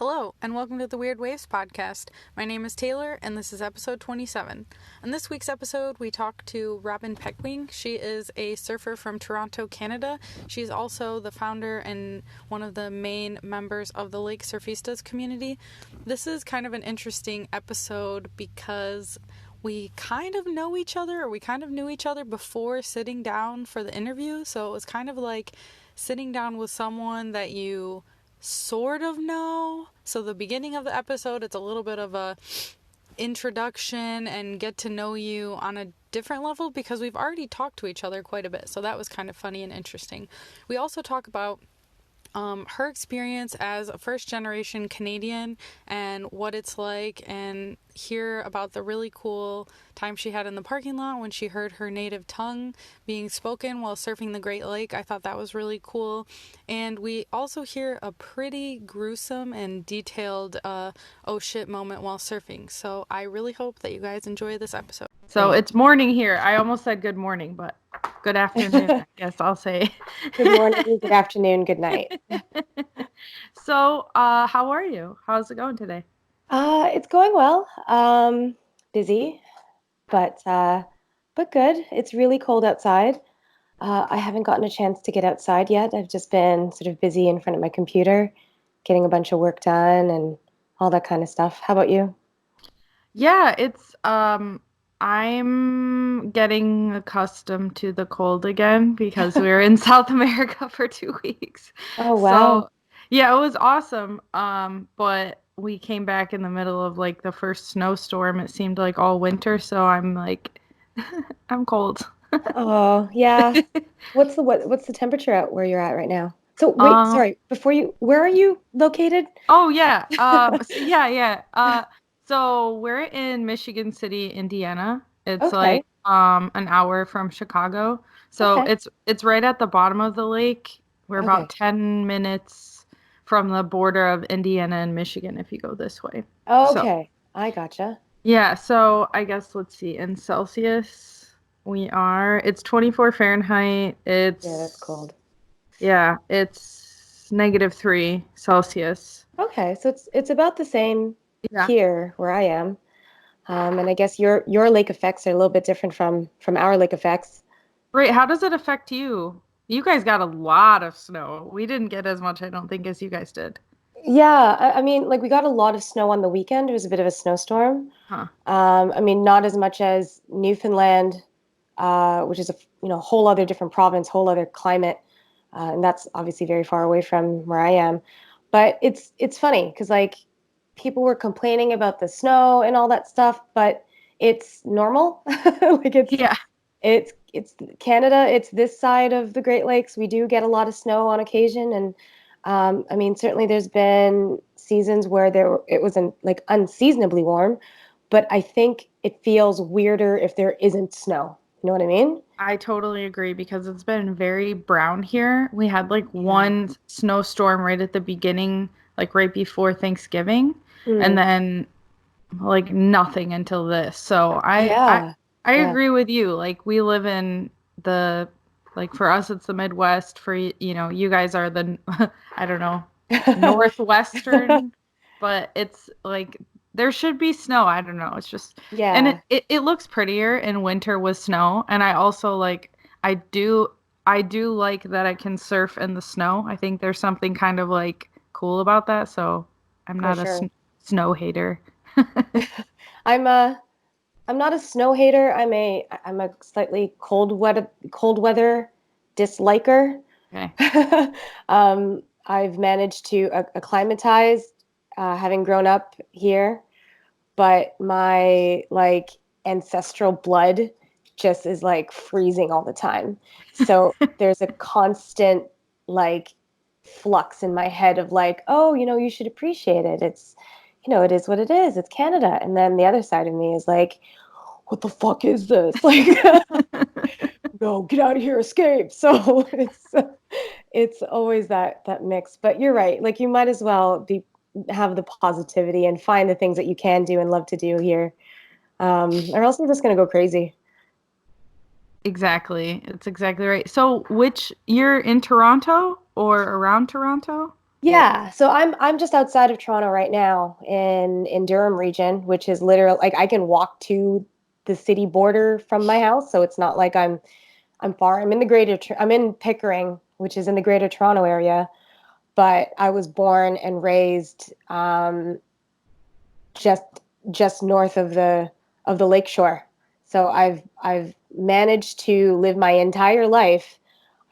Hello, and welcome to the Weird Waves podcast. My name is Taylor, and this is episode 27. In this week's episode, we talk to Robin Pacquing. She is a surfer from Toronto, Canada. She's also the founder and one of the main members of the Lake Surfistas community. This is kind of an interesting episode because we kind of know each other, or we kind of knew each other before sitting down for the interview. So it was kind of like sitting down with someone that you sort of know. So the beginning of the episode, it's a little bit of a introduction and get to know you on a different level because we've already talked to each other quite a bit. So that was kind of funny and interesting. We also talk about her experience as a first-generation Canadian and what it's like, and hear about the really cool time she had in the parking lot when she heard her native tongue being spoken while surfing the Great Lake. I thought that was really cool. And we also hear a pretty gruesome and detailed oh shit moment while surfing. So I really hope that you guys enjoy this episode. So it's morning here. I almost said good morning, but good afternoon, I guess I'll say. Good morning, good afternoon, good night. So, how are you? How's it going today? It's going well. Busy, but good. It's really cold outside. I haven't gotten a chance to get outside yet. I've just been sort of busy in front of my computer, getting a bunch of work done and all that kind of stuff. How about you? Yeah, I'm getting accustomed to the cold again because we were in South America for 2 weeks. Oh, wow. So, yeah, it was awesome. But we came back in the middle of like the first snowstorm. It seemed like all winter, so I'm like I'm cold. Oh, yeah. What's the temperature out where you're at right now? So wait, Um, sorry, where are you located? oh yeah. Yeah. So we're in Michigan City, Indiana. It's Okay, like an hour from Chicago. So okay, it's right at the bottom of the lake. We're about okay. 10 minutes from the border of Indiana and Michigan if you go this way. So, Okay, I gotcha. yeah, so I guess let's see. In Celsius, it's 24 Fahrenheit. Yeah, that's cold. It's -3 Celsius. Okay, so it's about the same Yeah. here where I am. And I guess your lake effects are a little bit different from our lake effects. Right, how does it affect you? You guys got a lot of snow. We didn't get as much, I don't think, as you guys did. Yeah, I mean, like we got a lot of snow on the weekend. It was a bit of a snowstorm. Huh. I mean, not as much as Newfoundland, which is a whole other different province, whole other climate, and that's obviously very far away from where I am. But it's funny because like people were complaining about the snow and all that stuff, but it's normal. Like Yeah. it's Canada. It's this side of the Great Lakes. We do get a lot of snow on occasion, and I mean certainly there's been seasons where it was like unseasonably warm, but I think it feels weirder if there isn't snow. You know what I mean? I totally agree because it's been very brown here. We had like Yeah. one snowstorm right at the beginning, like right before Thanksgiving, and Mm. then like nothing until this. So Yeah. I Yeah. agree with you. Like we live in the like for us it's the Midwest. For you guys are the I don't know, northwestern, but it's like there should be snow. I don't know. It's just and Yeah. it looks prettier in winter with snow. And I also like I do like that I can surf in the snow. I think there's something kind of like cool about that. So I'm For not a sure. snow hater. I'm a I'm not a snow hater. I'm a slightly cold weather disliker. Okay. I've managed to acclimatize, having grown up here, but my like ancestral blood just is like freezing all the time. So there's a constant like flux in my head of like, oh, you should appreciate it. It is what it is. It's Canada. And then the other side of me is like, what the fuck is this? Like, no, get out of here, escape. So it's always that mix. But you're right. Like you might as well be have the positivity and find the things that you can do and love to do here. Or else you're just gonna go crazy. Exactly. It's exactly right. So, which you're in Toronto or around Toronto? Yeah, so I'm just outside of Toronto right now in Durham region, which is literally like I can walk to the city border from my house, so it's not like I'm far. I'm in Pickering, which is in the Greater Toronto area, but I was born and raised just just north of the lake shore. So I've managed to live my entire life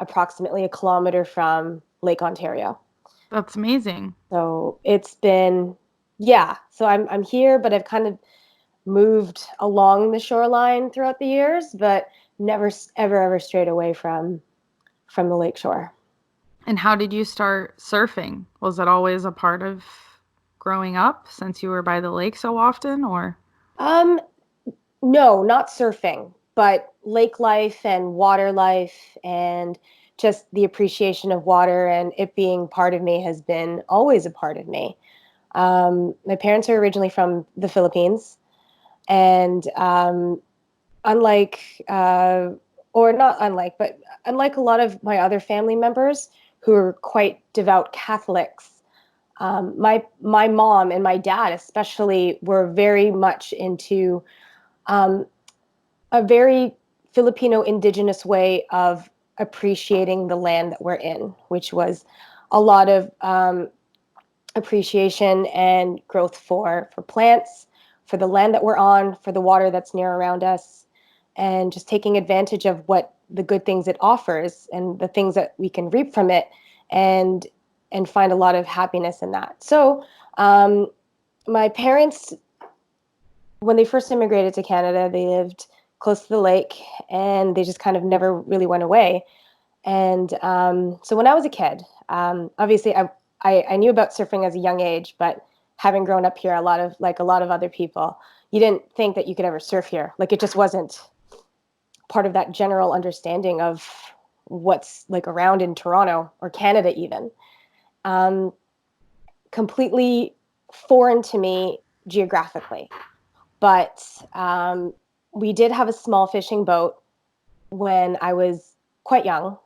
approximately a kilometer from Lake Ontario. That's amazing. So it's been, yeah. So I'm here, but I've kind of moved along the shoreline throughout the years, but never ever strayed away from the lake shore. And how did you start surfing? Was it always a part of growing up since you were by the lake so often, or? Um, no, not surfing, but lake life and water life and just the appreciation of water and it being part of me has been always a part of me. My parents are originally from the Philippines, and unlike, or not unlike, but unlike a lot of my other family members who are quite devout Catholics, my mom and my dad especially were very much into um, a very Filipino indigenous way of appreciating the land that we're in, which was a lot of appreciation and growth for plants, for the land that we're on, for the water that's near around us, and just taking advantage of what the good things it offers and the things that we can reap from it, and and find a lot of happiness in that. So, um, my parents, when they first immigrated to Canada, they lived close to the lake, and they just kind of never really went away. And so when I was a kid, obviously I knew about surfing as a young age, but having grown up here, a lot of other people, you didn't think that you could ever surf here. Like it just wasn't part of that general understanding of what's like around in Toronto or Canada even. Um, Completely foreign to me geographically. But we did have a small fishing boat when I was quite young.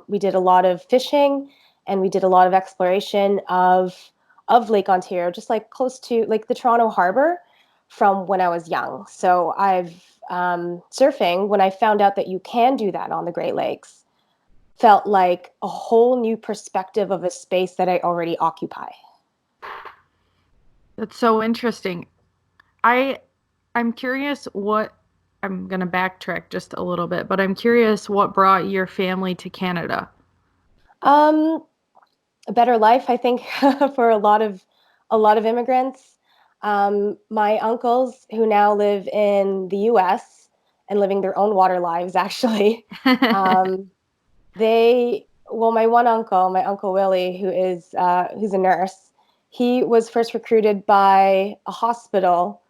We did a lot of fishing and we did a lot of exploration of Lake Ontario, just like close to like the Toronto Harbor from when I was young. So I've surfing, when I found out that you can do that on the Great Lakes, felt like a whole new perspective of a space that I already occupy. That's so interesting. I I'm curious what I'm gonna backtrack just a little bit, but I'm curious what brought your family to Canada. Um, a better life, I think, for a lot of immigrants. My uncles, who now live in the U.S. and living their own water lives, actually, um, my one uncle, my uncle Willie, who's a nurse, he was first recruited by a hospital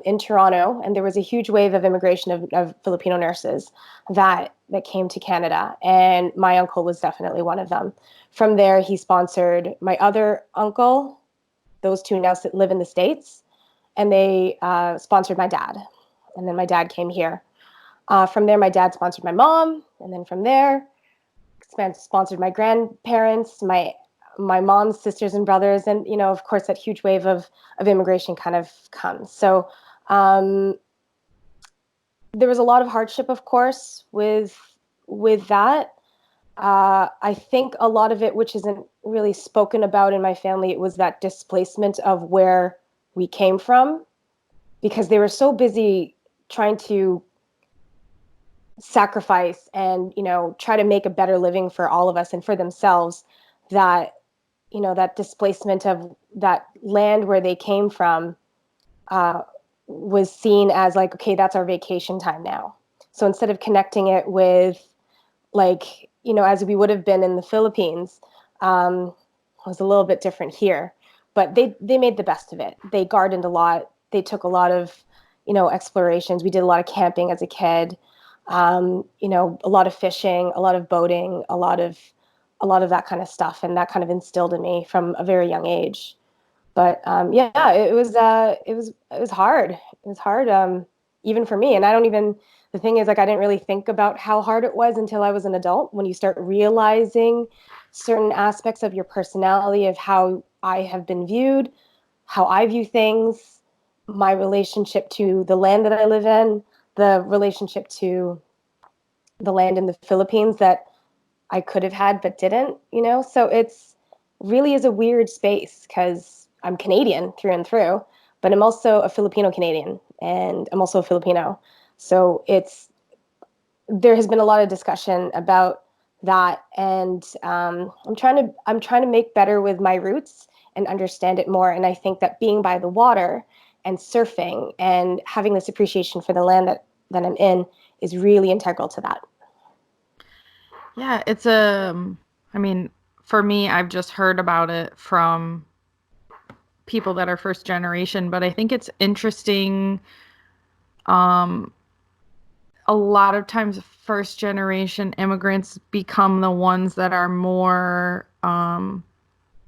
in Toronto, and there was a huge wave of immigration of Filipino nurses that came to Canada, and my uncle was definitely one of them. From there, he sponsored my other uncle. Those two now live in the States, and they sponsored my dad, and then my dad came here. From there, my dad sponsored my mom, and then from there sponsored my grandparents, my mom's sisters and brothers, and of course, that huge wave of immigration kind of comes. So um, there was a lot of hardship, of course, with that. I think a lot of it, which isn't really spoken about in my family, it was that displacement of where we came from because they were so busy trying to sacrifice and try to make a better living for all of us and for themselves, that that displacement of that land where they came from uh, was seen as like, okay, that's our vacation time now. So instead of connecting it with like as we would have been in the Philippines, it was a little bit different here, but they made the best of it. They gardened a lot. They took a lot of explorations. We did a lot of camping as a kid. A lot of fishing, a lot of boating, a lot of that kind of stuff, and that kind of instilled in me from a very young age. But yeah, it was hard. It was hard, even for me. And I don't even. The thing is, like, I didn't really think about how hard it was until I was an adult. When you start realizing certain aspects of your personality, of how I have been viewed, how I view things, my relationship to the land that I live in, the relationship to the land in the Philippines that I could have had but didn't, you know? So it's really is a weird space because I'm Canadian through and through, but I'm also a Filipino Canadian and I'm also a Filipino. So it's there has been a lot of discussion about that, and I'm trying to make better with my roots and understand it more. And I think that being by the water and surfing and having this appreciation for the land that I'm in is really integral to that. Yeah, I mean, for me, I've just heard about it from people that are first generation, but I think it's interesting. Um, a lot of times, first generation immigrants become the ones that are more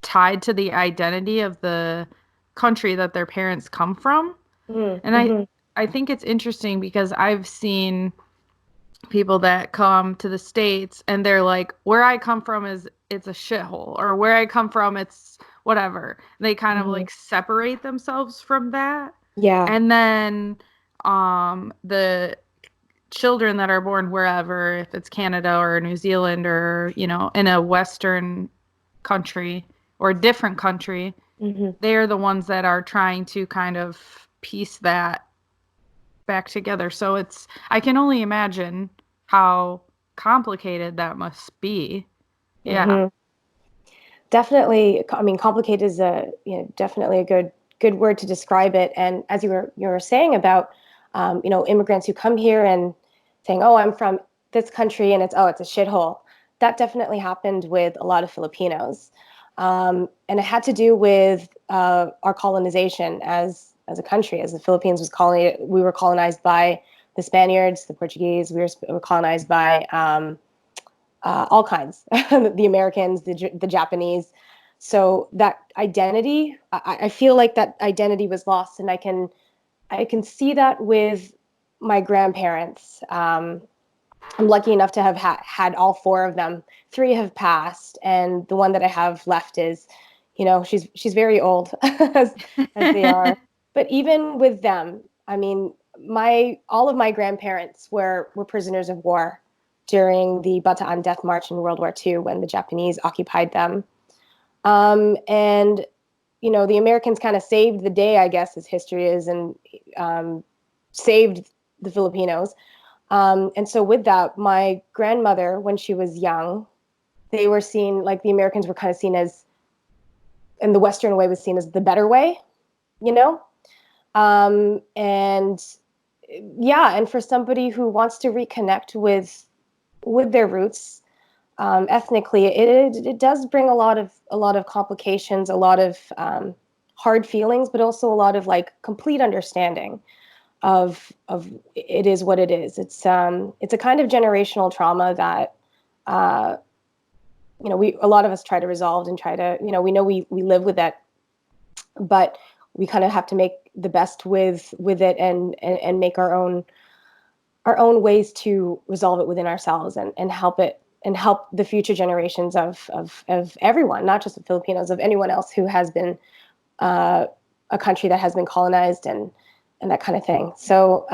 tied to the identity of the country that their parents come from. And Mm-hmm. I think it's interesting because I've seen people that come to the States and they're like, where I come from is it's a shithole, or where I come from it's whatever. They kind of Hmm. like separate themselves from that. Yeah. And then the children that are born wherever, if it's Canada or New Zealand or, in a Western country or a different country, Hmm. they're the ones that are trying to kind of piece that back together. So I can only imagine how complicated that must be. Yeah. Hmm. Definitely. I mean, complicated is definitely a good word to describe it. And as you were saying about immigrants who come here and saying, "Oh, I'm from this country," and it's a shithole. That definitely happened with a lot of Filipinos, and it had to do with our colonization as a country. As the Philippines was we were colonized by the Spaniards, the Portuguese. We were colonized by all kinds, the Americans, the Japanese. So that identity, I feel like that identity was lost, and I can see that with my grandparents. I'm lucky enough to have had all four of them. Three have passed, and the one that I have left is, she's very old as they are. But even with them, I mean, my all of my grandparents were prisoners of war during the Bataan Death March in World War II when the Japanese occupied them. And the Americans kind of saved the day, I guess, as history is, and saved the Filipinos. And so with that, my grandmother, when she was young, they were seen like the Americans were kind of seen as, and the Western way was seen as the better way, you know? And yeah, and for somebody who wants to reconnect with their roots, ethnically, it does bring a lot of complications, a lot of hard feelings, but also a lot of like complete understanding of it is what it is. It's a kind of generational trauma that uh, we a lot of us try to resolve and try to we know we live with that, but we kind of have to make the best with it and make our own ways to resolve it within ourselves and help it and help the future generations of everyone, not just the Filipinos, of anyone else who has been uh, a country that has been colonized and that kind of thing. So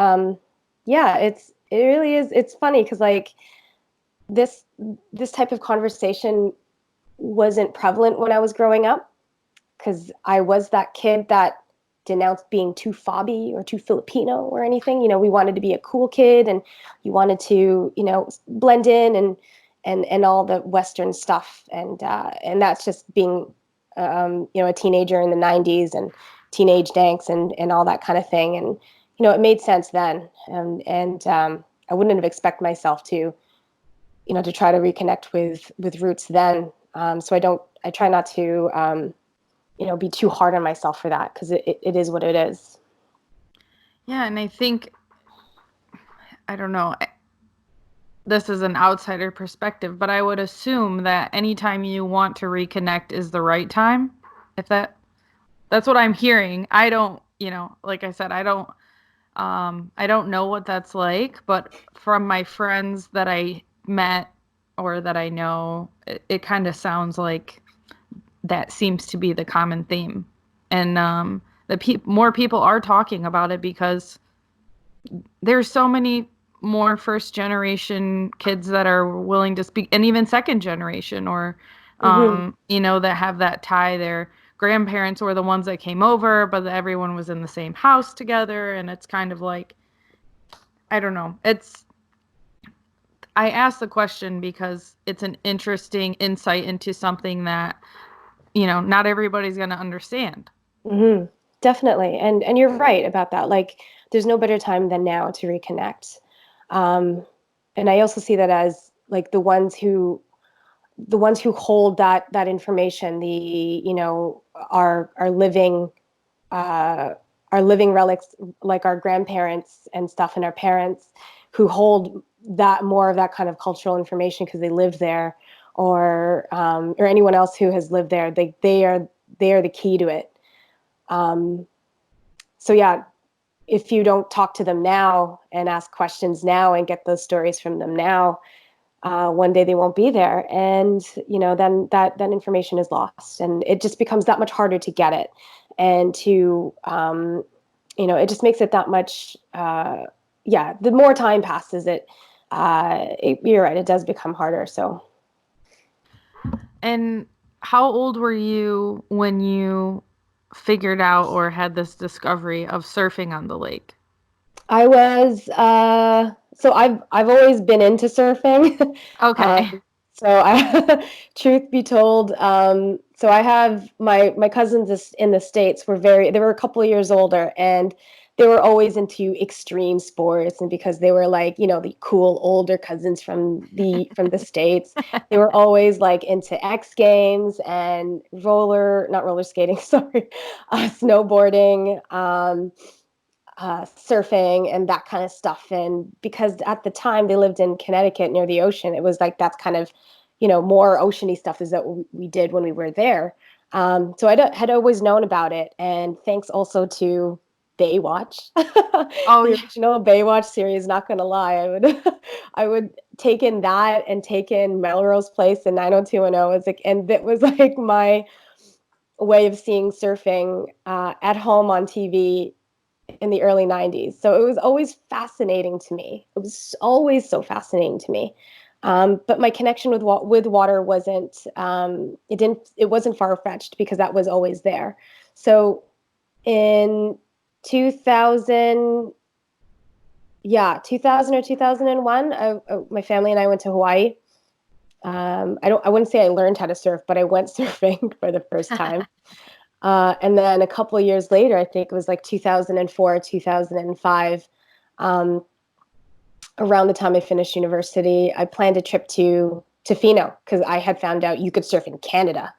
yeah, it really is. It's funny because like this this type of conversation wasn't prevalent when I was growing up because I was that kid that denounced being too fobby or too Filipino or anything. We wanted to be a cool kid and you wanted to, blend in and all the Western stuff. And that's just being, a teenager in the 90s and teenage danks and all that kind of thing. And, it made sense then. And I wouldn't have expected myself to try to reconnect with roots then. So I try not to, be too hard on myself for that because it is what it is. Yeah, and I think, I don't know, this is an outsider perspective, but I would assume that anytime you want to reconnect is the right time. If that's what I'm hearing. I don't, like I said, I don't know what that's like, but from my friends that I met or that I know, it kind of sounds like that seems to be the common theme. And more people are talking about it because there's so many more first generation kids that are willing to speak, and even second generation, or Hmm. that have that tie. Their grandparents were the ones that came over, but everyone was in the same house together, and it's kind of like, I don't know. I asked the question because it's an interesting insight into something that, not everybody's going to understand. Hmm. Definitely. And you're right about that. Like, there's no better time than now to reconnect. Um, and I also see that as like the ones who hold that information, our living uh, our living relics, like our grandparents and stuff, and our parents, who hold that more of that kind of cultural information because they lived there, or anyone else who has lived there. They are the key to it. Um, so yeah, if you don't talk to them now and ask questions now and get those stories from them now, one day they won't be there, and then that information is lost, and it just becomes that much harder to get it, and it just makes it that much. Yeah, the more time passes, you're right, it does become harder. So And how old were you when you figured out or had this discovery of surfing on the lake? I was so I've always been into surfing. Okay. So I truth be told, so I have my cousins in the States they were a couple of years older, and they were always into extreme sports, and because they were like, the cool older cousins from the States, they were always like into X Games and not roller skating, sorry, snowboarding. Surfing and that kind of stuff. And because at the time they lived in Connecticut near the ocean, it was like that's kind of, more oceany stuff is that we did when we were there. So had always known about it. And thanks also to Baywatch, Oh, the yeah. original Baywatch series. Not gonna lie, I would take in that and take in Melrose Place and 90210 as like, and that was like my way of seeing surfing at home on TV in the early 90s. So it was always fascinating to me. It was always so fascinating to me. But my connection with water it wasn't far fetched because that was always there. So in 2000, yeah, 2000 or 2001, my family and I went to Hawaii. I wouldn't say I learned how to surf, but I went surfing for the first time. And then a couple of years later, I think it was like 2004, 2005, um, around the time I finished university, I planned a trip to Tofino because I had found out you could surf in Canada.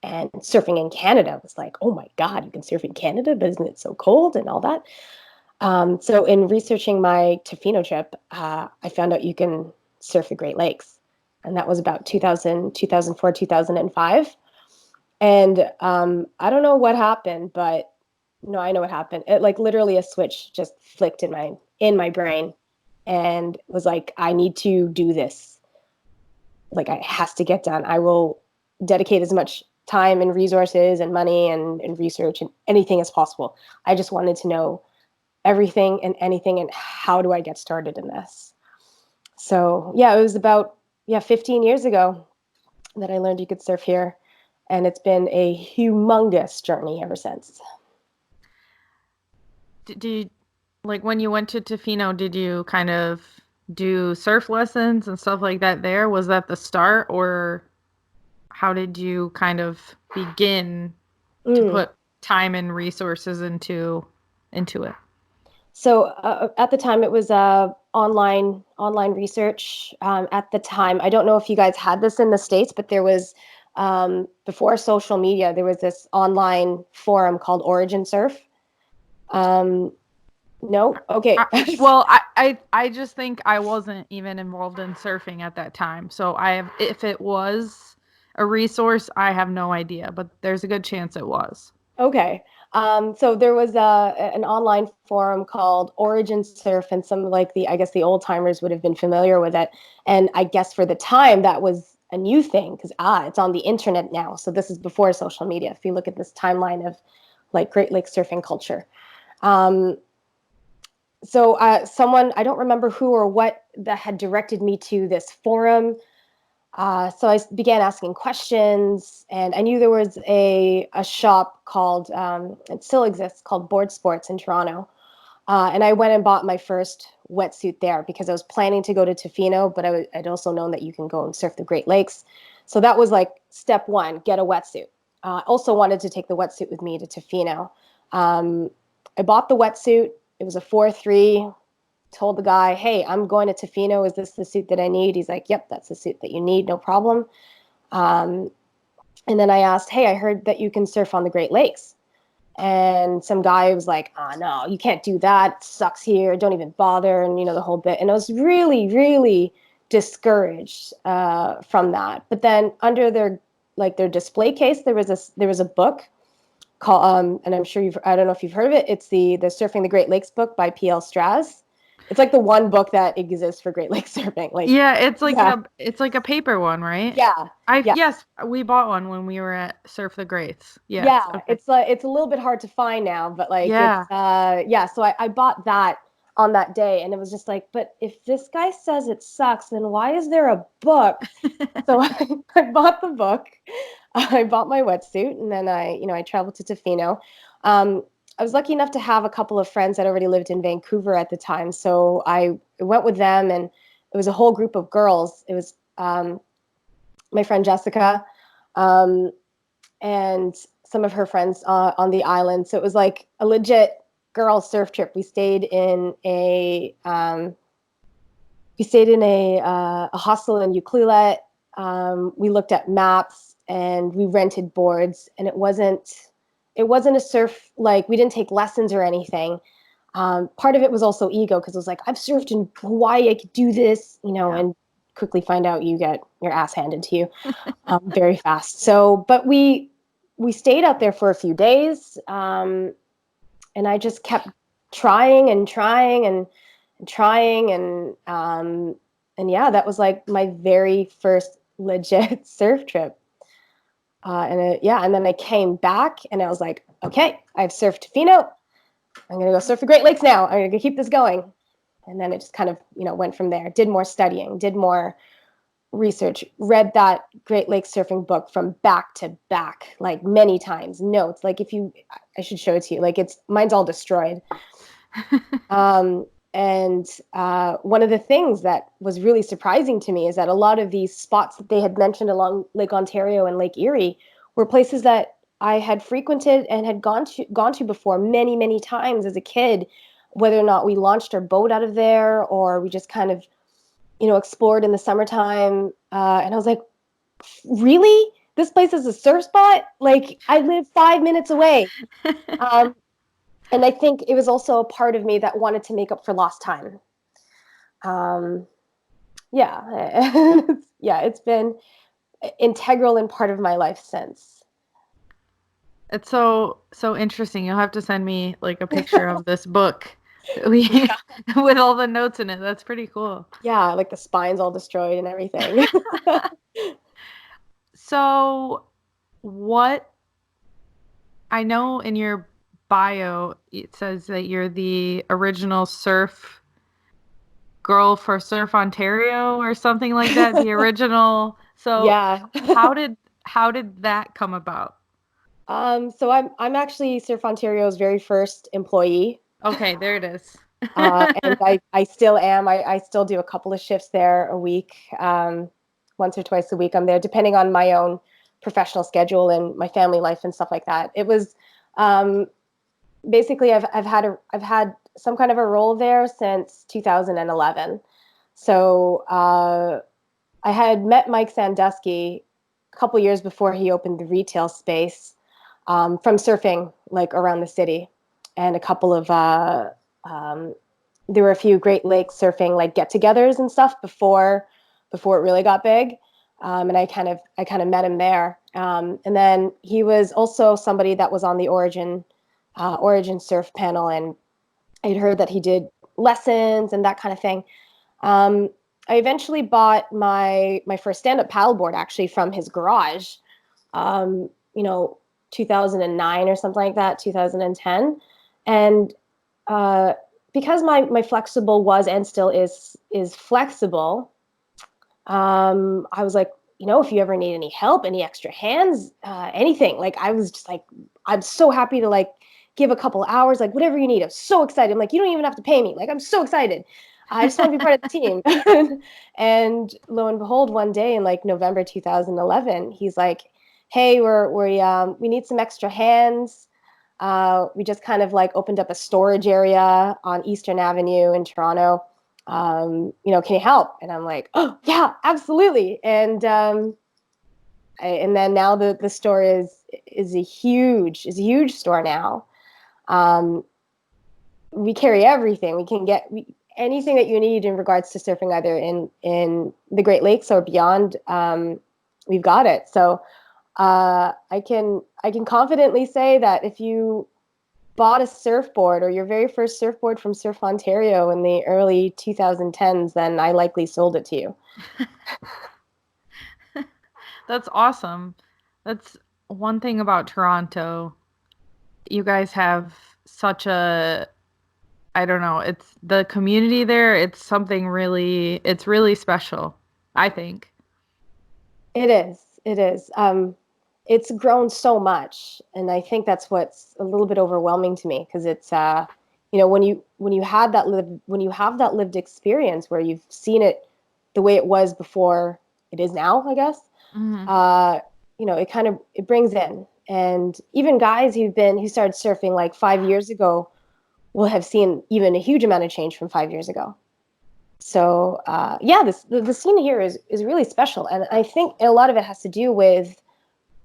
And surfing in Canada was like, oh my God, you can surf in Canada, but isn't it so cold and all that? So in researching my Tofino trip, I found out you can surf the Great Lakes. And that was about 2000, 2004, 2005. And I don't know what happened, but no, I know what happened. It like literally a switch just flicked in my brain, and was like, I need to do this. Like it has to get done. I will dedicate as much time and resources and money and research and anything as possible. I just wanted to know everything and anything, and how do I get started in this? So yeah, it was about 15 years ago that I learned you could surf here, and it's been a humongous journey ever since. Do you, like when you went to Tofino, did you kind of do surf lessons and stuff like that there? Was that the start, or how did you kind of begin to Mm. put time and resources into it? So at the time, it was online research. At the time, I don't know if you guys had this in the States, but there was before social media, there was this online forum called Origin Surf. Um, no, I, okay. well, I just think I wasn't even involved in surfing at that time. So if it was a resource, I have no idea, but there's a good chance it was. Okay. So there was an online forum called Origin Surf, and some like I guess the old timers would have been familiar with it. And I guess for the time that was a new thing because it's on the internet now. So this is before social media. If you look at this timeline of like Great Lakes surfing culture. Um, so someone, I don't remember who or what, that had directed me to this forum. So I began asking questions, and I knew there was a shop called, it still exists, called Board Sports in Toronto. And I went and bought my first wetsuit there because I was planning to go to Tofino, but I'd also known that you can go and surf the Great Lakes. So that was like step one, get a wetsuit. Also wanted to take the wetsuit with me to Tofino. Um, I bought the wetsuit. It was a 4-3. Told the guy, hey, I'm going to Tofino. Is this the suit that I need? He's like, yep, that's the suit that you need. No problem. Um, and then I asked, hey, I heard that you can surf on the Great Lakes. And some guy was like, oh, no, you can't do that. It sucks here. Don't even bother. And, the whole bit. And I was really, really discouraged from that. But then under their display case, there was a book called, and I'm sure I don't know if you've heard of it. It's the Surfing the Great Lakes book by P.L. Strass. It's like the one book that exists for Great Lakes surfing. Like, Yeah, yeah, it's like a paper one, right? yeah, yeah. Yes, we bought one when we were at Surf the Greats. Yes. Yeah, Okay. it's a little bit hard to find now, but like Yeah. yeah, so I bought that on that day, and it was just like, but if this guy says it sucks, then why is there a book? So I bought the book, I bought my wetsuit, and then I traveled to Tofino. Um, I was lucky enough to have a couple of friends that already lived in Vancouver at the time, so I went with them, and it was a whole group of girls. It was my friend Jessica, um, and some of her friends on the island. So it was like a legit girl surf trip. We stayed in a hostel in Ucluelet. We looked at maps and we rented boards, and it wasn't a surf, like we didn't take lessons or anything. Part of it was also ego because it was like, I've surfed in Hawaii, I could do this, Yeah. and quickly find out you get your ass handed to you very fast. So, but we stayed out there for a few days, and I just kept trying and trying and trying, and yeah, that was like my very first legit surf trip. Yeah, and then I came back and I was like, okay, I've surfed Tofino. I'm gonna go surf the Great Lakes now. I'm gonna keep this going. And then it just kind of went from there. Did more studying, did more research, read that Great Lakes surfing book from back to back, like many times, notes. Like I should show it to you. Like mine's all destroyed. Um, and one of the things that was really surprising to me is that a lot of these spots that they had mentioned along Lake Ontario and Lake Erie were places that I had frequented and had gone to before many, many times as a kid, whether or not we launched our boat out of there or we just kind of explored in the summertime. And I was like, really? This place is a surf spot? Like, I live 5 minutes away. Um, and I think it was also a part of me that wanted to make up for lost time. Um, yeah. Yeah, it's been integral and part of my life since. It's so interesting. You'll have to send me like a picture of this book we Yeah. with all the notes in it. That's pretty cool. Yeah, like the spine's all destroyed and everything. So, what I know in your bio, it says that you're the original surf girl for Surf Ontario or something like that. The original. So, Yeah. how did that come about? So I'm actually Surf Ontario's very first employee. Okay, there it is. And I still am. I still do a couple of shifts there a week, once or twice a week. I'm there, depending on my own professional schedule and my family life and stuff like that. It was um, basically I've had some kind of a role there since 2011. So I had met Mike Sandusky a couple years before he opened the retail space, from surfing like around the city, and a couple of um, there were a few Great Lakes surfing like get-togethers and stuff before it really got big, and I kind of met him there. And then he was also somebody that was on the Origin Surf panel, and I'd heard that he did lessons and that kind of thing. Um, I eventually bought my first stand-up paddleboard actually from his garage, um, you know, 2009 or something like that, 2010. And uh, because my flexible was and still is flexible, I was like, if you ever need any help, any extra hands, anything, like I was just like, I'm so happy to like give a couple hours, like whatever you need. I'm so excited. I'm like, you don't even have to pay me. Like, I'm so excited. I just want to be part of the team. And lo and behold, one day in like November 2011, he's like, hey, we need some extra hands. We just kind of like opened up a storage area on Eastern Avenue in Toronto. Can you help? And I'm like, oh yeah, absolutely. And then now the store is a huge store now. Um, we carry everything. We can get anything that you need in regards to surfing, either in the Great Lakes or beyond. We've got it. So I can confidently say that if you bought a surfboard or your very first surfboard from Surf Ontario in the early 2010s, then I likely sold it to you. That's awesome. That's one thing about Toronto. You guys have such a, I don't know, it's the community there, it's really special, I think. It is. It is. It's grown so much, and I think that's what's a little bit overwhelming to me because it's when you have that lived experience where you've seen it the way it was before it is now, I guess. Hmm. uh, it brings in, and even guys who started surfing like 5 years ago will have seen even a huge amount of change from 5 years ago. So yeah, the scene here is really special, and I think a lot of it has to do with,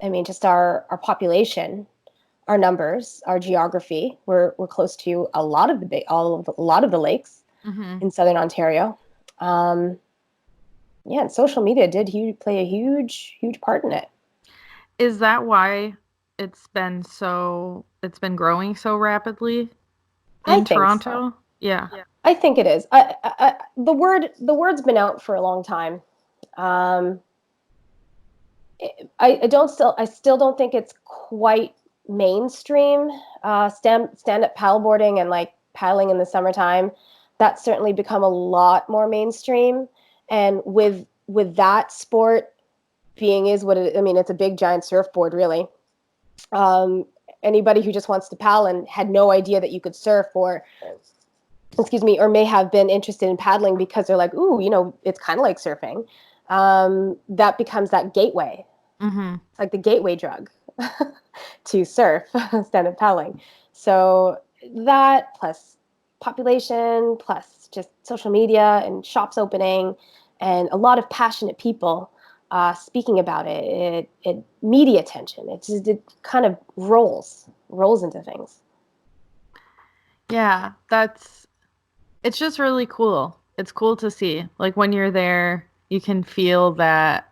I mean, just our population, our numbers, our geography. We're close to a lot of the lakes Hmm. in southern Ontario. Um, yeah, and social media did play a huge part in it. Is that why it's been growing so rapidly I in think so. Toronto? Yeah. I think it is. The word's been out for a long time. Um, I still don't think it's quite mainstream. Stand up paddleboarding and like paddling in the summertime, that's certainly become a lot more mainstream. And with that sport being is what it, I mean, it's a big giant surfboard, really. Um, Anybody who just wants to paddle and had no idea that you could surf, or excuse me, or may have been interested in paddling because they're like, ooh, it's kind of like surfing. That becomes that gateway. Hmm. It's like the gateway drug to surf, stand-up paddling. So that plus population, plus just social media and shops opening, and a lot of passionate people speaking about it media attention. It kind of rolls into things. Yeah, it's just really cool. It's cool to see. Like when you're there, you can feel that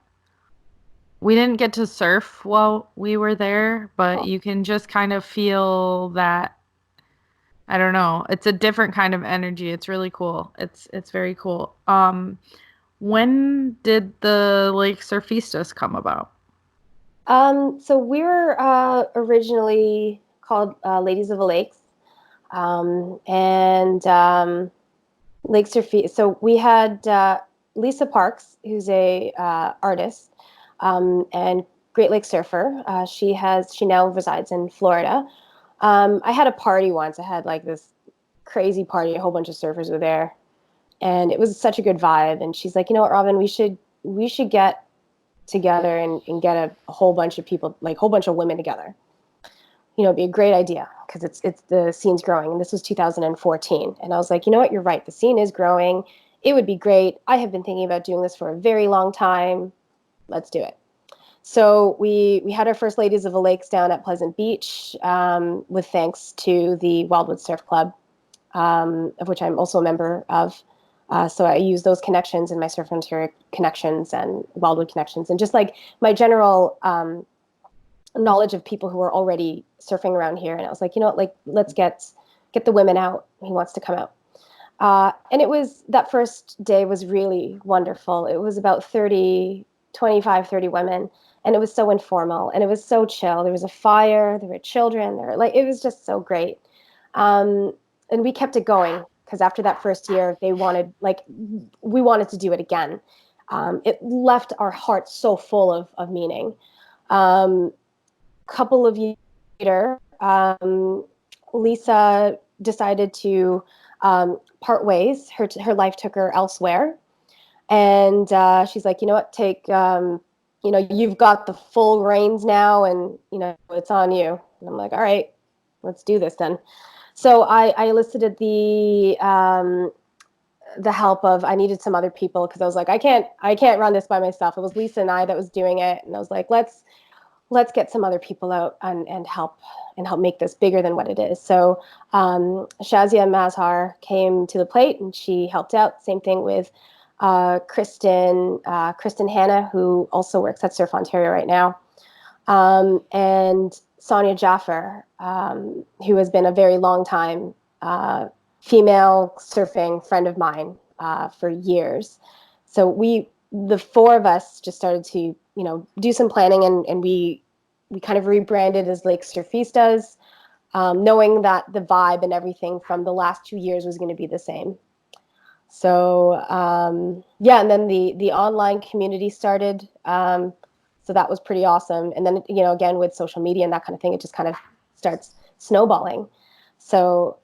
we didn't get to surf while we were there, but you can just kind of feel that, I don't know, it's a different kind of energy. It's really cool. It's very cool. When did the Lake Surfistas come about? So we were originally called Ladies of the Lakes, and Lake Surfistas. So we had Lisa Parks, who's a artist and Great Lake surfer. She now resides in Florida. I had a party once. I had like this crazy party. A whole bunch of surfers were there, and it was such a good vibe. And she's like, you know what, Robin, we should get together and get a whole bunch of people, like a whole bunch of women together. It'd be a great idea because it's the scene's growing. And this was 2014, and I was like, you know what, you're right. The scene is growing. It would be great. I have been thinking about doing this for a very long time. Let's do it. So we had our first Ladies of the Lakes down at Pleasant Beach, with thanks to the Wildwood Surf Club, of which I'm also a member of. So I use those connections in my Surf Ontario connections and Wildwood connections, and just like my general knowledge of people who were already surfing around here. And I was like, you know what, like, let's get the women out. He wants to come out. And it was, that first day was really wonderful. It was about 30, 25, 30 women. And it was so informal and it was so chill. There was a fire, there were children, there were like, it was just so great. Um, and we kept it going because after that first year, they wanted, like, we wanted to do it again. It left our hearts so full of meaning. Couple of years later, Lisa decided to part ways. Her life took her elsewhere, and she's like, you know what, take, you've got the full reins now, and it's on you. And I'm like, all right, let's do this then. So I elicited the help of, I needed some other people because I was like, I can't run this by myself. It was Lisa and I that was doing it, and I was like, let's get some other people out and help make this bigger than what it is. So Shazia Mazhar came to the plate and she helped out. Same thing with Kristen Hanna, who also works at Surf Ontario right now, and Sonia Jaffer, who has been a very long time female surfing friend of mine for years. So the four of us just started to, do some planning, and we kind of rebranded as Lake Surfistas, knowing that the vibe and everything from the last 2 years was going to be the same. So yeah, and then the online community started. So that was pretty awesome. And then, again, with social media and that kind of thing, it just kind of starts snowballing. So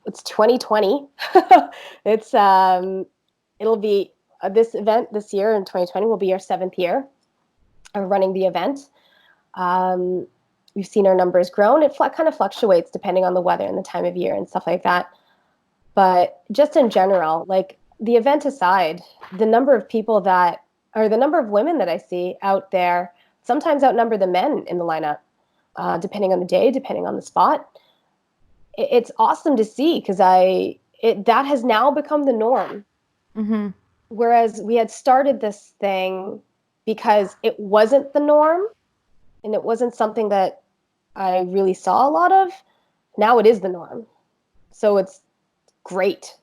it's 2020. It's it'll be this event this year in 2020 will be our 7th year of running the event. We've seen our numbers grown. It kind of fluctuates depending on the weather and the time of year and stuff like that. But just in general, like, the event aside, the number of people that, or the number of women that I see out there sometimes outnumber the men in the lineup, depending on the day, depending on the spot. It's awesome to see because that has now become the norm. Mm-hmm. Whereas we had started this thing because it wasn't the norm and it wasn't something that I really saw a lot of. Now it is the norm. So it's great.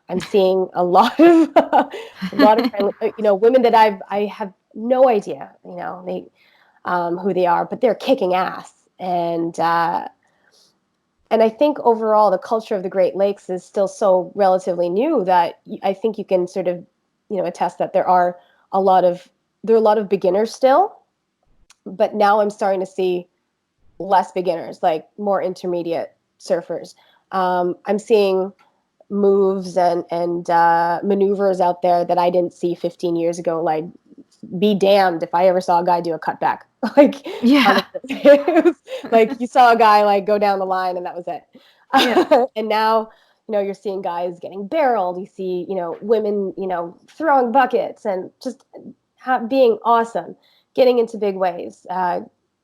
I'm seeing a lot of friendly, women that I have no idea, they who they are, but they're kicking ass. And I think overall the culture of the Great Lakes is still so relatively new that I think you can sort of, attest that a lot of beginners still, but now I'm starting to see less beginners, like more intermediate surfers. I'm seeing moves and maneuvers out there that I didn't see 15 years ago. Like, be damned if I ever saw a guy do a cutback. Like, Yeah. it was like you saw a guy like go down the line and that was it. Yeah. And now, you're seeing guys getting barreled. You see, women, throwing buckets and just being awesome, getting into big waves,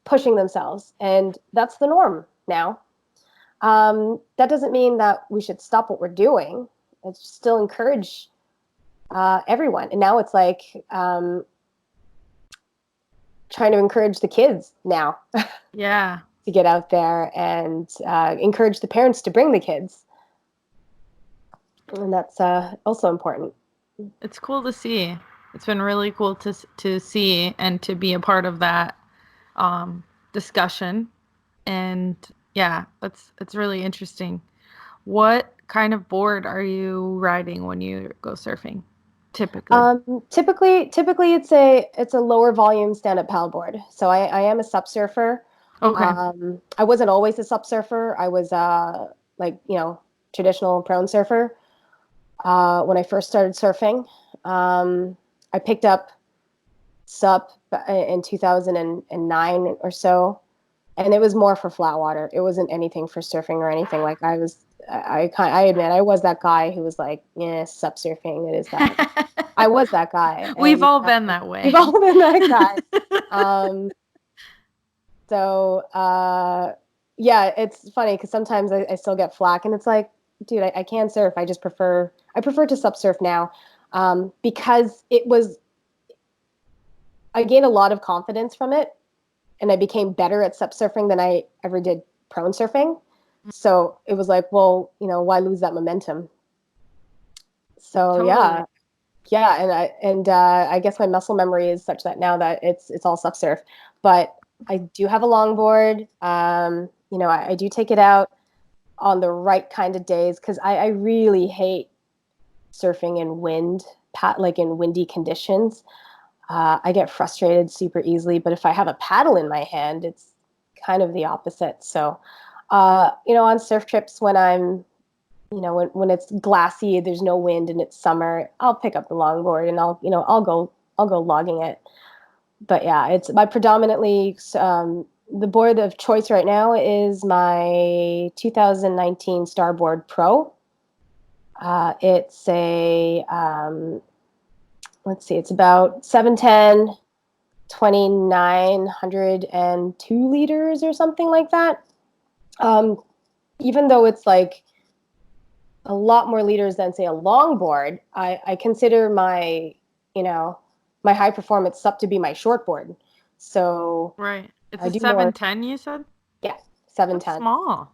pushing themselves, and that's the norm now. That doesn't mean that we should stop what we're doing. It's still encourage everyone. And now it's like trying to encourage the kids now Yeah. to get out there and encourage the parents to bring the kids. And that's also important. It's cool to see. It's been really cool to see and to be a part of that discussion. And yeah, it's really interesting. What kind of board are you riding when you go surfing, typically? Typically it's a lower volume stand-up paddleboard. So I am a sup surfer. Okay. I wasn't always a sup surfer. I was like, traditional prone surfer when I first started surfing. I picked up sup in 2009 or so, and it was more for flat water. It wasn't anything for surfing or anything. Like, I admit I was that guy who was like, yeah, sup surfing, it is that. I was that guy, We've and all been that we've way. all been that guy. Um, so yeah, it's funny because sometimes I still get flack, and it's like, dude, I can surf. I prefer to sup surf now, because I gained a lot of confidence from it. and I became better at sup surfing than I ever did prone surfing. So it was like, well, why lose that momentum? So Totally. yeah, I guess my muscle memory is such that now that it's all sup surf. But I do have a longboard. I do take it out on the right kind of days because I really hate surfing in like in windy conditions. I get frustrated super easily, but if I have a paddle in my hand, it's kind of the opposite. So, on surf trips when when it's glassy, there's no wind and it's summer, I'll pick up the longboard and I'll go logging it. But yeah, it's my predominantly the board of choice right now is my 2019 Starboard Pro. It's a let's see, it's about 710, 2,902 liters or something like that. Um, Even though it's like a lot more liters than say a longboard, I consider you know, my high performance sup to be my shortboard. So Right. It's I a do more, 710, you said? yeah, That's 710. small.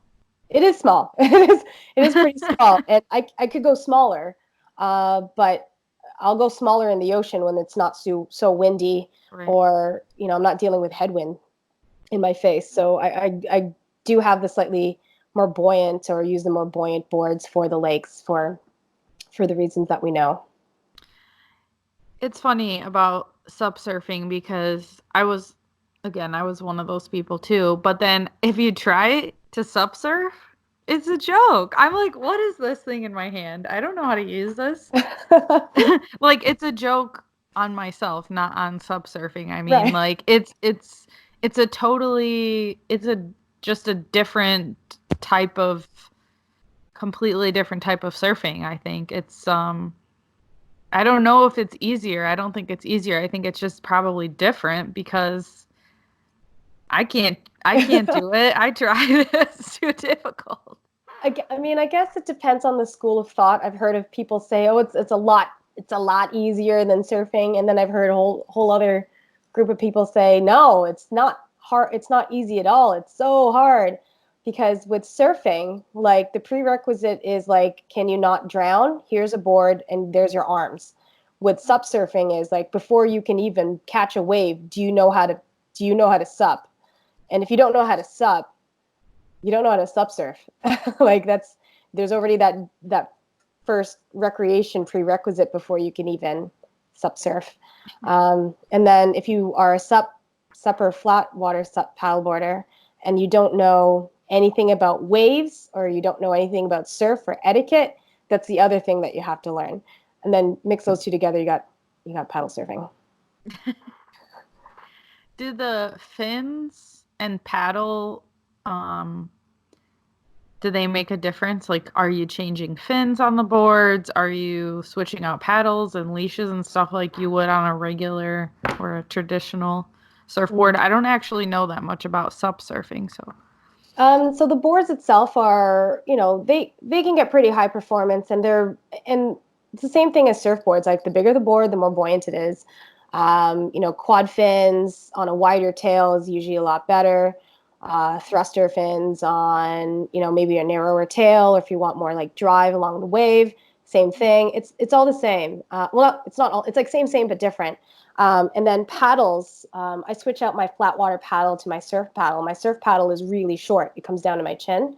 It is small. It is pretty small, and I could go smaller, but I'll go smaller in the ocean when it's not so windy, Right. or I'm not dealing with headwind in my face. So I do have the slightly more buoyant, or use the more buoyant boards for the lakes for the reasons that we know. It's funny about sup surfing because I was one of those people too. But then if you try to sup surf, it's a joke. I'm like, what is this thing in my hand? I don't know how to use this. Like, it's a joke on myself, not on sup surfing. I mean, Right. like, it's a totally, it's a just a different type of, completely different type of surfing. I think I don't know if it's easier. I don't think it's easier. I think it's just probably different because I can't do it. I tried. It's too difficult. I mean, I guess it depends on the school of thought. I've heard of people say, "Oh, it's a lot easier than surfing," and then I've heard a whole other group of people say, "No, it's not hard. It's not easy at all. It's so hard." Because with surfing, like the prerequisite is like, can you not drown? Here's a board and there's your arms. With sup surfing is like before you can even catch a wave, do you know how to sup? And if you don't know how to sup, you don't know how to sup surf. Like there's already that first recreation prerequisite before you can even sup surf. And then if you are a supper flat water sup paddleboarder and you don't know anything about waves, or you don't know anything about surf or etiquette, that's the other thing that you have to learn. And then mix those two together, you got paddle surfing. Do the fins and paddle, um, do they make a difference? Like, are you changing fins on the boards? Are you switching out paddles and leashes and stuff like you would on a regular or a traditional surfboard? I don't actually know that much about sup surfing, so. So the boards itself are, they can get pretty high performance, and it's the same thing as surfboards. Like the bigger the board, the more buoyant it is. Quad fins on a wider tail is usually a lot better. Thruster fins on, maybe a narrower tail, or if you want more like drive along the wave, same thing. It's all the same. Well, it's not all. It's like same but different. And then paddles, I switch out my flat water paddle to my surf paddle. My surf paddle is really short; it comes down to my chin,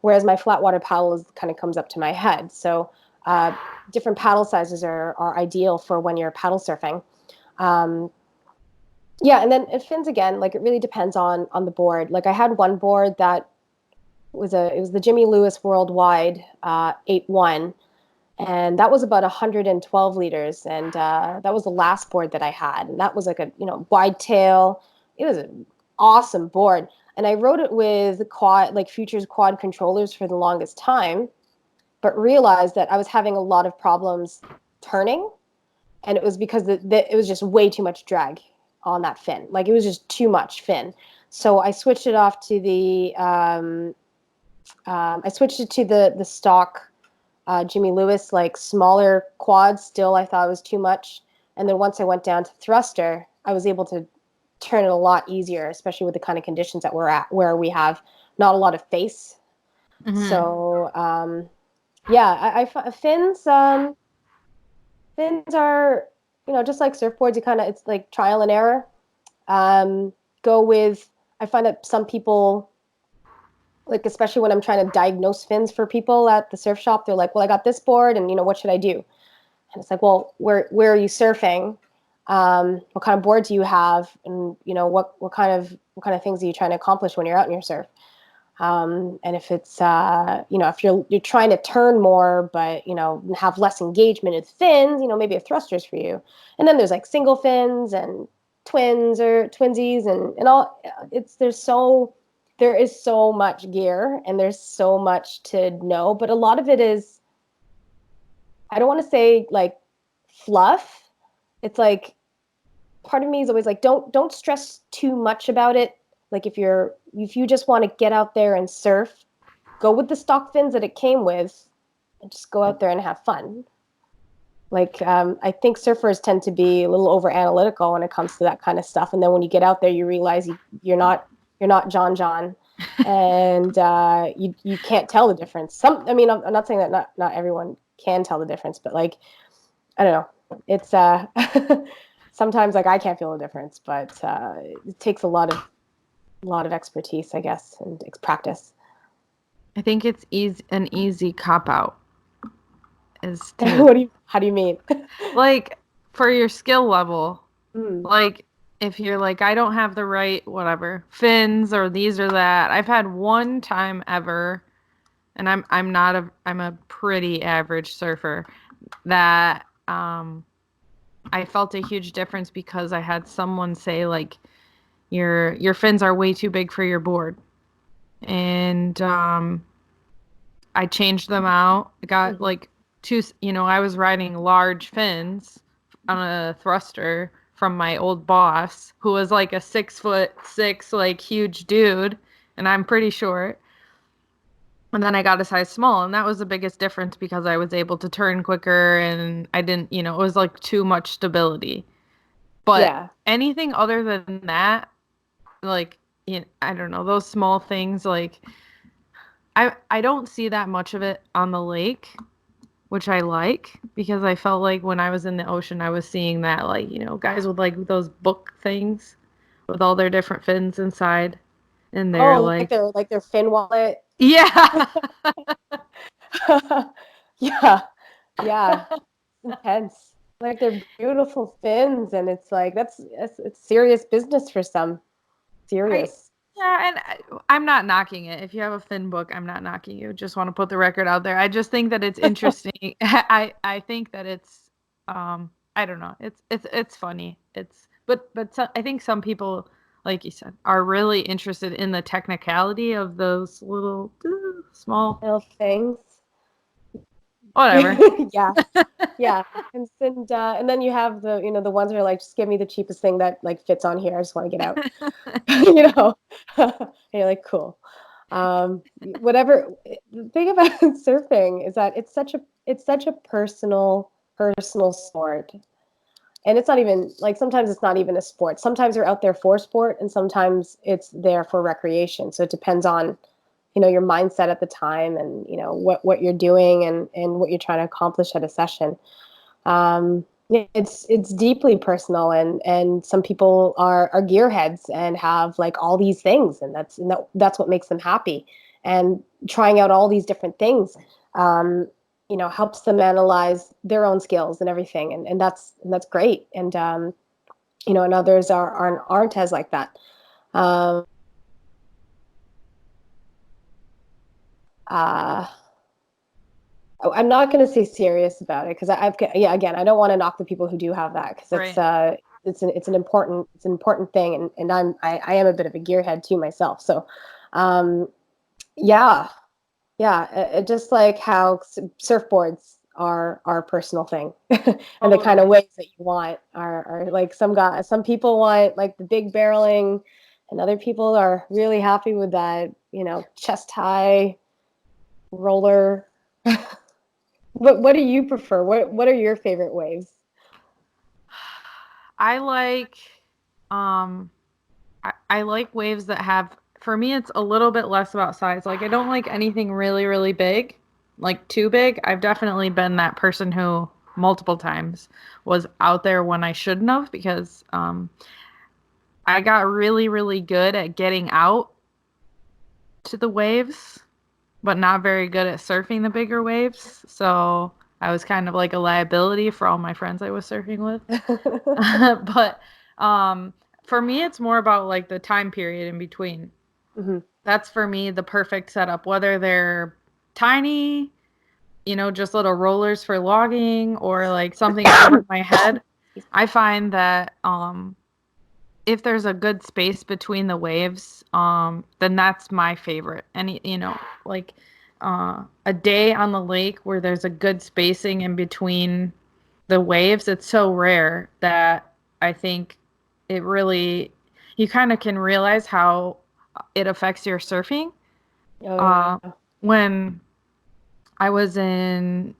whereas my flat water paddle kind of comes up to my head. So uh, different paddle sizes are ideal for when you're paddle surfing. Um, yeah, and then it fins again. Like it really depends on the board. Like I had one board that it was the Jimmy Lewis Worldwide 8-1, and that was about 112 liters, and that was the last board that I had, and that was like a wide tail. It was an awesome board, and I rode it with quad, like Futures quad controllers for the longest time, but realized that I was having a lot of problems turning, and it was because it was just way too much drag on that fin. Like it was just too much fin. So I switched it off to the stock Jimmy Lewis, like smaller quads. Still, I thought it was too much. And then once I went down to thruster, I was able to turn it a lot easier, especially with the kind of conditions that we're at, where we have not a lot of face. Mm-hmm. So yeah, fins. Fins are, just like surfboards. You kind of, it's like trial and error. Um, go with. I find that some people, like especially when I'm trying to diagnose fins for people at the surf shop, they're like, "Well, I got this board, and what should I do?" And it's like, "Well, where are you surfing? What kind of board do you have? And what kind of things are you trying to accomplish when you're out in your surf?" And if it's if you're trying to turn more, but have less engagement with fins, maybe a thruster's for you. And then there's like single fins and twins or twinsies and all. There is so much gear and there's so much to know, but a lot of it is, I don't want to say like fluff. It's like, part of me is always like, don't stress too much about it. Like if you just want to get out there and surf, go with the stock fins that it came with and just go out there and have fun. Like, I think surfers tend to be a little over analytical when it comes to that kind of stuff. And then when you get out there, you realize you're not John, and you can't tell the difference. I mean, I'm not saying that not everyone can tell the difference, but like, I don't know. It's sometimes like I can't feel the difference, but it takes a lot of expertise, I guess, and practice. I think it's an easy cop out is to How do you mean? like for your skill level. Mm. Like if you're like, I don't have the right whatever fins or these or that. I've had one time ever, and I'm a pretty average surfer that I felt a huge difference because I had someone say like your fins are way too big for your board. And I changed them out. I got Mhm. like I was riding large fins on a thruster from my old boss, who was like a 6'6", like huge dude, and I'm pretty short. And then I got a size small, and that was the biggest difference because I was able to turn quicker and I didn't, it was like too much stability. But Yeah. anything other than that, like, I don't know, those small things, like I don't see that much of it on the lake, which I like because I felt like when I was in the ocean, I was seeing that, like, guys with like those book things with all their different fins inside, and they're Oh, like like, their fin wallet. yeah. Yeah. Yeah. Intense. Like they're beautiful fins, and it's like it's serious business for some. I Serious. Yeah, and I'm not knocking it. If you have a fin book, I'm not knocking you. Just want to put the record out there. I just think that it's interesting. I think that it's I don't know. It's funny. I think some people, like you said, are really interested in the technicality of those little small Little things. whatever. Yeah. Yeah. And then you have the ones that are like, just give me the cheapest thing that like fits on here. I just want to get out. you know. And you're like, cool. Whatever. The thing about surfing is that it's such a personal sport. And it's not even like, sometimes it's not even a sport. Sometimes you're out there for sport and sometimes it's there for recreation. So it depends on, your mindset at the time, and what you're doing, and what you're trying to accomplish at a session. It's deeply personal, and some people are gearheads and have like all these things, and that's what makes them happy. And trying out all these different things, helps them analyze their own skills and everything, and that's great. And others aren't as like that. Um, uh, I'm not going to say serious about it because yeah, again, I don't want to knock the people who do have that, because Right. it's an important thing, and I am a bit of a gearhead too myself. So, um, yeah, yeah, just like how surfboards are a personal thing, and the kind of Totally. waves that you want are like, some people want like the big barreling, and other people are really happy with that, chest high roller. What do you prefer? What are your favorite waves? I like I like waves that have, for me, it's a little bit less about size. Like, I don't like anything really, really big, like too big. I've definitely been that person who multiple times was out there when I shouldn't have because I got really, really good at getting out to the waves, but not very good at surfing the bigger waves. So I was kind of like a liability for all my friends I was surfing with. But um, for me, it's more about like the time period in between. Hmm. That's for me the perfect setup, whether they're tiny, just little rollers for logging or like something over my head. I find that if there's a good space between the waves, then that's my favorite. And like a day on the lake where there's a good spacing in between the waves, it's so rare that I think it really you kind of can realize how it affects your surfing. Oh yeah. Uh, when I was in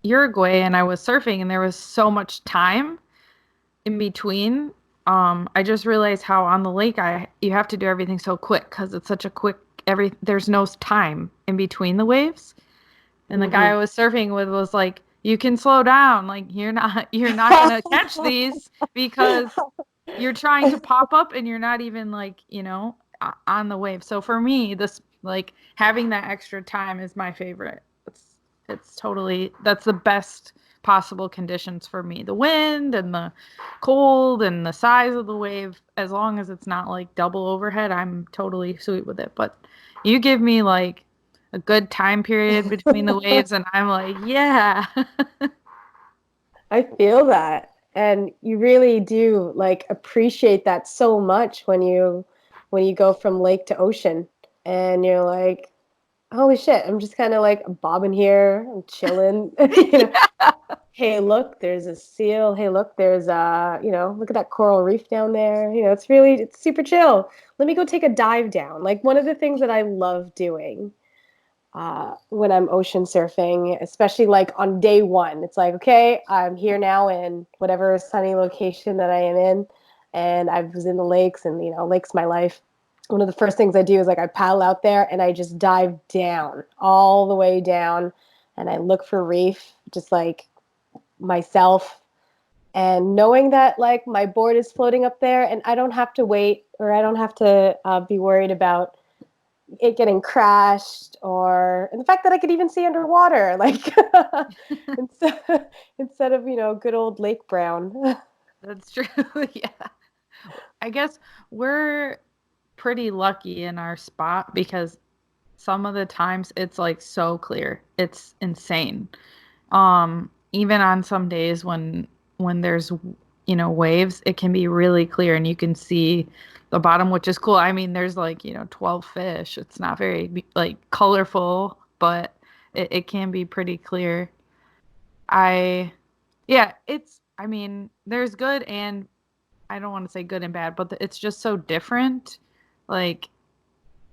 Uruguay and I was surfing and there was so much time in between. I just realized how on the lake you have to do everything so quick because it's such a quick there's no time in between the waves. And the guy Hmm. I was surfing with was like, "You can slow down. Like you're not gonna catch these because you're trying to pop up and you're not even like on the wave." So for me, this like having that extra time is my favorite. It's totally that's the best possible conditions for me. The wind and the cold and the size of the wave, as long as it's not like double overhead, I'm totally sweet with it. But you give me like a good time period between the waves and I'm like, yeah. I feel that. And you really do like appreciate that so much when you go from lake to ocean and you're like, holy shit, I'm just kind of like bobbing here, I'm chilling. Hey, look, there's a seal. Hey, look, there's look at that coral reef down there. It's super chill. Let me go take a dive down. Like one of the things that I love doing when I'm ocean surfing, especially like on day one. It's like, okay, I'm here now in whatever sunny location that I am in, and I was in the lakes, and lake's my life. One of the first things I do is like I paddle out there and I just dive down, all the way down, and I look for reef, just like myself, and knowing that like my board is floating up there, and I don't have to wait or I don't have to be worried about it getting crashed or and the fact that I could even see underwater, like instead of good old Lake Brown. That's true. Yeah. I guess we're pretty lucky in our spot because some of the times it's like so clear. It's insane. Even on some days when there's waves, it can be really clear and you can see the bottom, which is cool. I mean, there's like 12 fish. It's not very like colorful, but it can be pretty clear. I Yeah, I mean, there's good and I don't want to say good and bad, but it's just so different. Like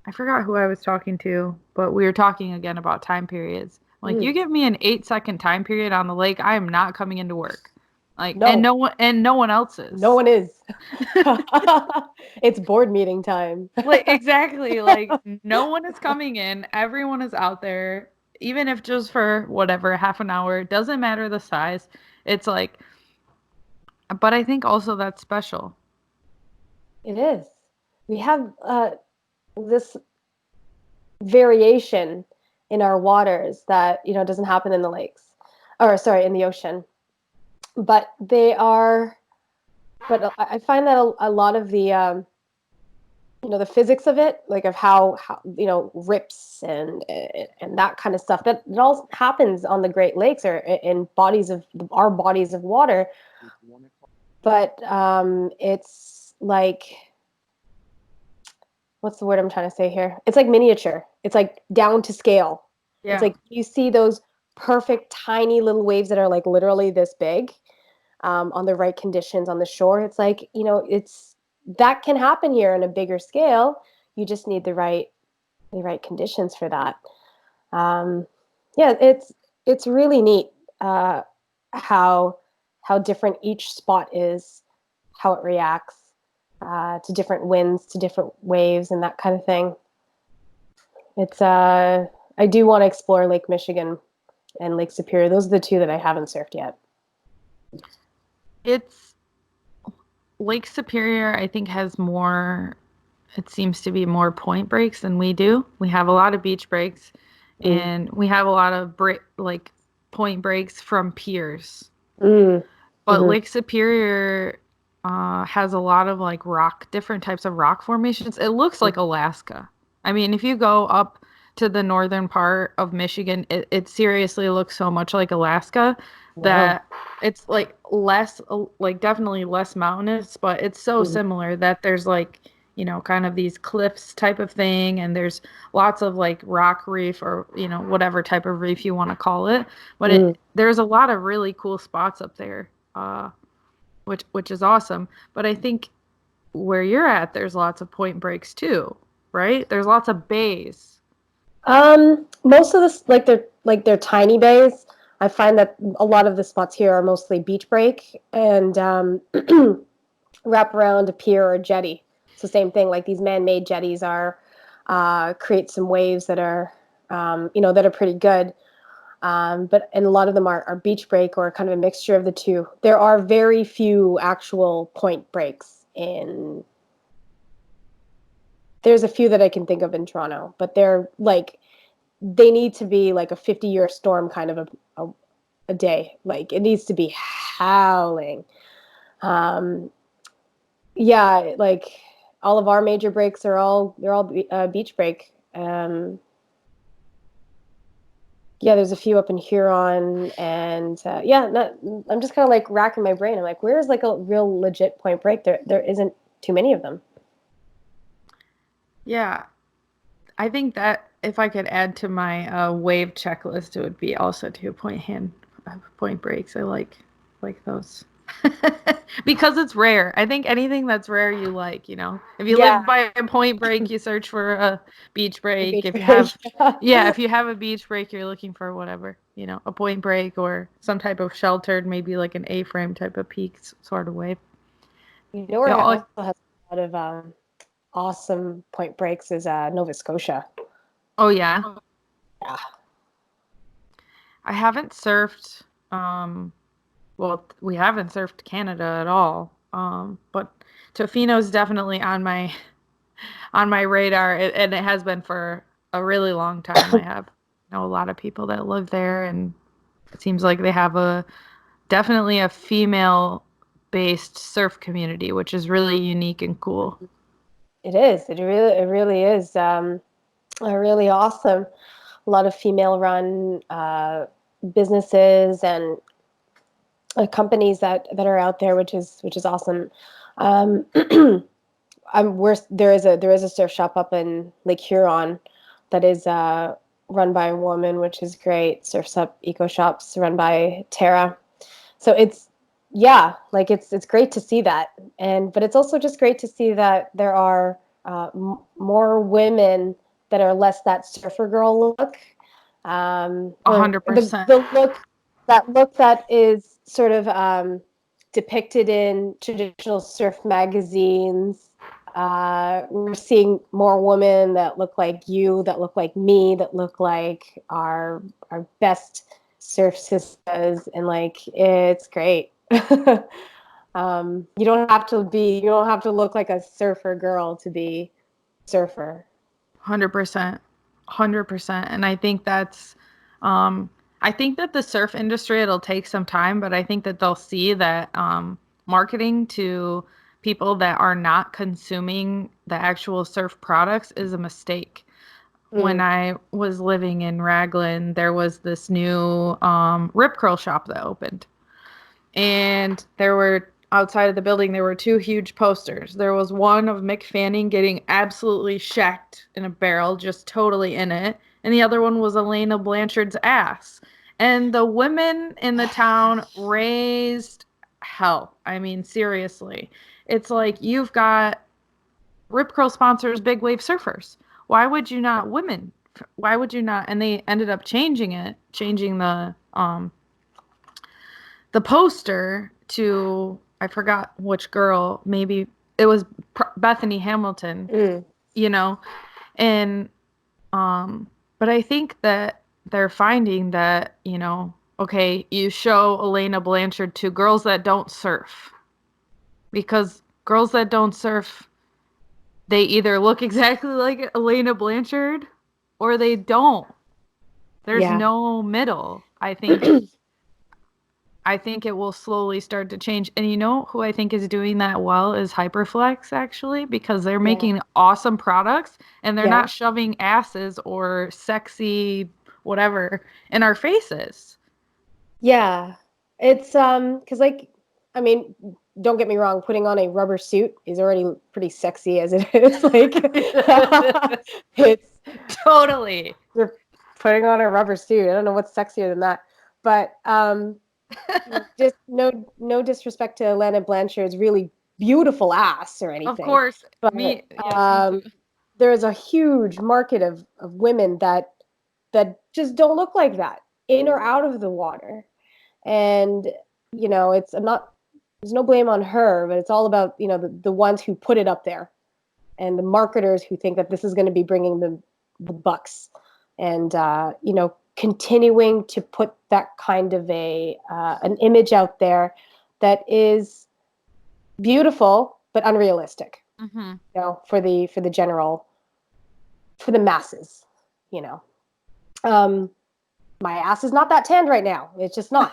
I forgot who I was talking to, but we were talking again about time periods. Like Mm, you give me an 8-second time period on the lake, I am not coming into work. Like no, and no one else no is. one is. It's board meeting time. Like exactly, like no one is coming in. Everyone is out there, even if just for whatever, half an hour. It doesn't matter the size. It's like, but I think also that's special. It is. We have this variation in our waters that doesn't happen in the lakes, or sorry, in the ocean. But they are. But I find that a lot of the physics of it, like of how rips and that kind of stuff, that it all happens on the Great Lakes or in bodies of our bodies of water. But it's like, what's the word I'm trying to say here? It's like miniature. It's like down to scale. It's Yeah. like you see those perfect tiny little waves that are like literally this big on the right conditions on the shore. It's like, it's that can happen here on a bigger scale. You just need the right conditions for that. Um, yeah, it's really neat how how different each spot is, how it reacts. to different winds, to different waves, and that kind of thing. It's I do want to explore Lake Michigan and Lake Superior. Those are the two that I haven't surfed yet. It's Lake Superior, I think, has more, it seems to be more point breaks than we do. We have a lot of beach breaks, Mm. and we have a lot of like point breaks from piers. Mm. But Mm-hmm. Lake Superior has a lot of like different types of rock formations. It looks like Alaska. I mean, if you go up to the northern part of Michigan, it seriously looks so much like Alaska Wow. that it's like less, like definitely less mountainous, but it's so Mm. similar that there's like, kind of these cliffs type of thing, and there's lots of like rock reef or, whatever type of reef you want to call it. But Mm. there's a lot of really cool spots up there, which is awesome. But I think where you're at, there's lots of point breaks too, right? There's lots of bays. Most of this, like they're tiny bays. I find that a lot of the spots here are mostly beach break and wrap around a pier or a jetty. So same thing, like these man-made jetties are create some waves that are that are pretty good. But and a lot of them are beach break or kind of a mixture of the two. There are very few actual point breaks in. There's a few that I can think of in Toronto, but they're like they need to be like a 50-year storm kind of a day. Like it needs to be howling. Um, yeah, like all of our major breaks are they're all beach break. Yeah, there's a few up in Huron, and I'm just kind of like racking my brain. I'm like, where's like a real legit point break? There isn't too many of them. Yeah, I think that if I could add to my wave checklist, it would be also point breaks. I like those because it's rare. I think anything that's rare you like. If you Yeah, live by a point break, you search for a beach a break. beach If you break. have, yeah, if you have a beach break, you're looking for whatever, a point break or some type of sheltered, maybe like an A-frame type of peak sort of wave. You know where Yeah. I also has a lot of awesome point breaks is Nova Scotia. Oh yeah. Yeah. I haven't surfed. Well, we haven't surfed Canada at all. But Tofino's definitely on my radar, and it has been for a really long time. I know a lot of people that live there, and it seems like they have definitely a female-based surf community, which is really unique and cool. It is. It really is. Really awesome. A lot of female-run businesses and companies that are out there, which is awesome. Um, there is a surf shop up in Lake Huron that is run by a woman, which is great. Surfs Up Eco Shops run by Tara. So like it's great to see that, but it's also just great to see that there are more women that are less that surfer girl look, A or hundred the percent. the look that is sort of depicted in traditional surf magazines. We're seeing more women that look like you, that look like me, that look like our best surf sisters, and like it's great. You don't have to look like a surfer girl to be surfer. 100%. 100%. And um, I think that the surf industry, it'll take some time, but I think that they'll see that marketing to people that are not consuming the actual surf products is a mistake. When Mm. I was living in Raglan, there was this new Rip Curl shop that opened. And there were outside of the building there were two huge posters. There was one of Mick Fanning getting absolutely shacked in a barrel, just totally in it, and the other one was Elena Blanchard's ass. And the women in the town raised hell. I mean, seriously. It's like you've got Rip Curl sponsors Big Wave Surfers. Why would you not women? Why would you not? And they ended up changing the poster to, I forgot which girl, maybe it was Bethany Hamilton, Mm. you know, and but I think that they're finding that, you know, okay, you show Elena Blanchard to girls that don't surf, because girls that don't surf, they either look exactly like Elena Blanchard or they don't. There's Yeah. no middle. I think it will slowly start to change. And you know who I think is doing that well is Hyperflex, actually, because they're Yeah. making awesome products and they're Yeah. not shoving asses or sexy whatever in our faces. Yeah. It's because like I mean, don't get me wrong, putting on a rubber suit is already pretty sexy as it is. Like it's Totally. you're putting on a rubber suit. I don't know what's sexier than that. But just no disrespect to Alana Blanchard's really beautiful ass or Of anything. course, But me, yes, me too. there's a huge market of women that just don't look like that in or out of the water. And it's not there's no blame on her, but it's all about the ones who put it up there and the marketers who think that this is going to be bringing the bucks, and continuing to put that kind of an image out there that is beautiful but unrealistic, Mm-hmm. for the general, for the masses, you know. Um, my ass is not that tanned right now. It's just not.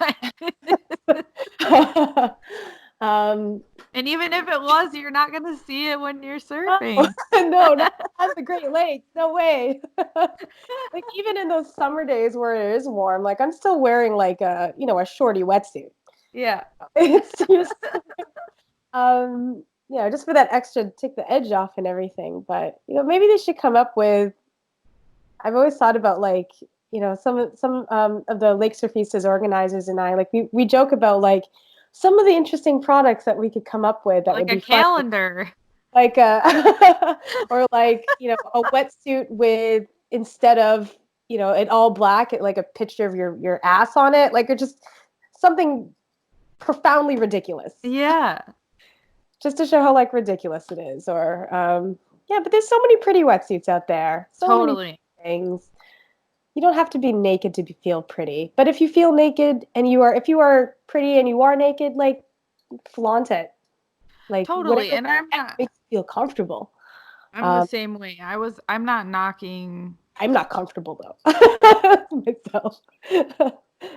um, And even if it was, you're not going to see it when you're no, surfing. no, not on the Great Lakes. No way. Like even in those summer days where it is warm, like I'm still wearing like a shorty wetsuit. Yeah. It's just just for that extra to take the edge off and everything. But maybe they should come up with. I've always thought about like some of the Lake Surfistas organizers and I, like we joke about like some of the interesting products that we could come up with that would Like a be fun, calendar. like a or like a wetsuit with, instead of it all black, like a picture of your ass on it, like, or just something profoundly ridiculous, Yeah. just to show how like ridiculous it is. Or yeah, but there's so many pretty wetsuits out there, so many Totally. things. You don't have to be naked to feel pretty, but if you feel naked and if you are pretty and you are naked, like, flaunt it, like Totally. whatever And I'm not, makes you feel comfortable. I'm the um, same way. I'm not knocking. I'm not comfortable though myself.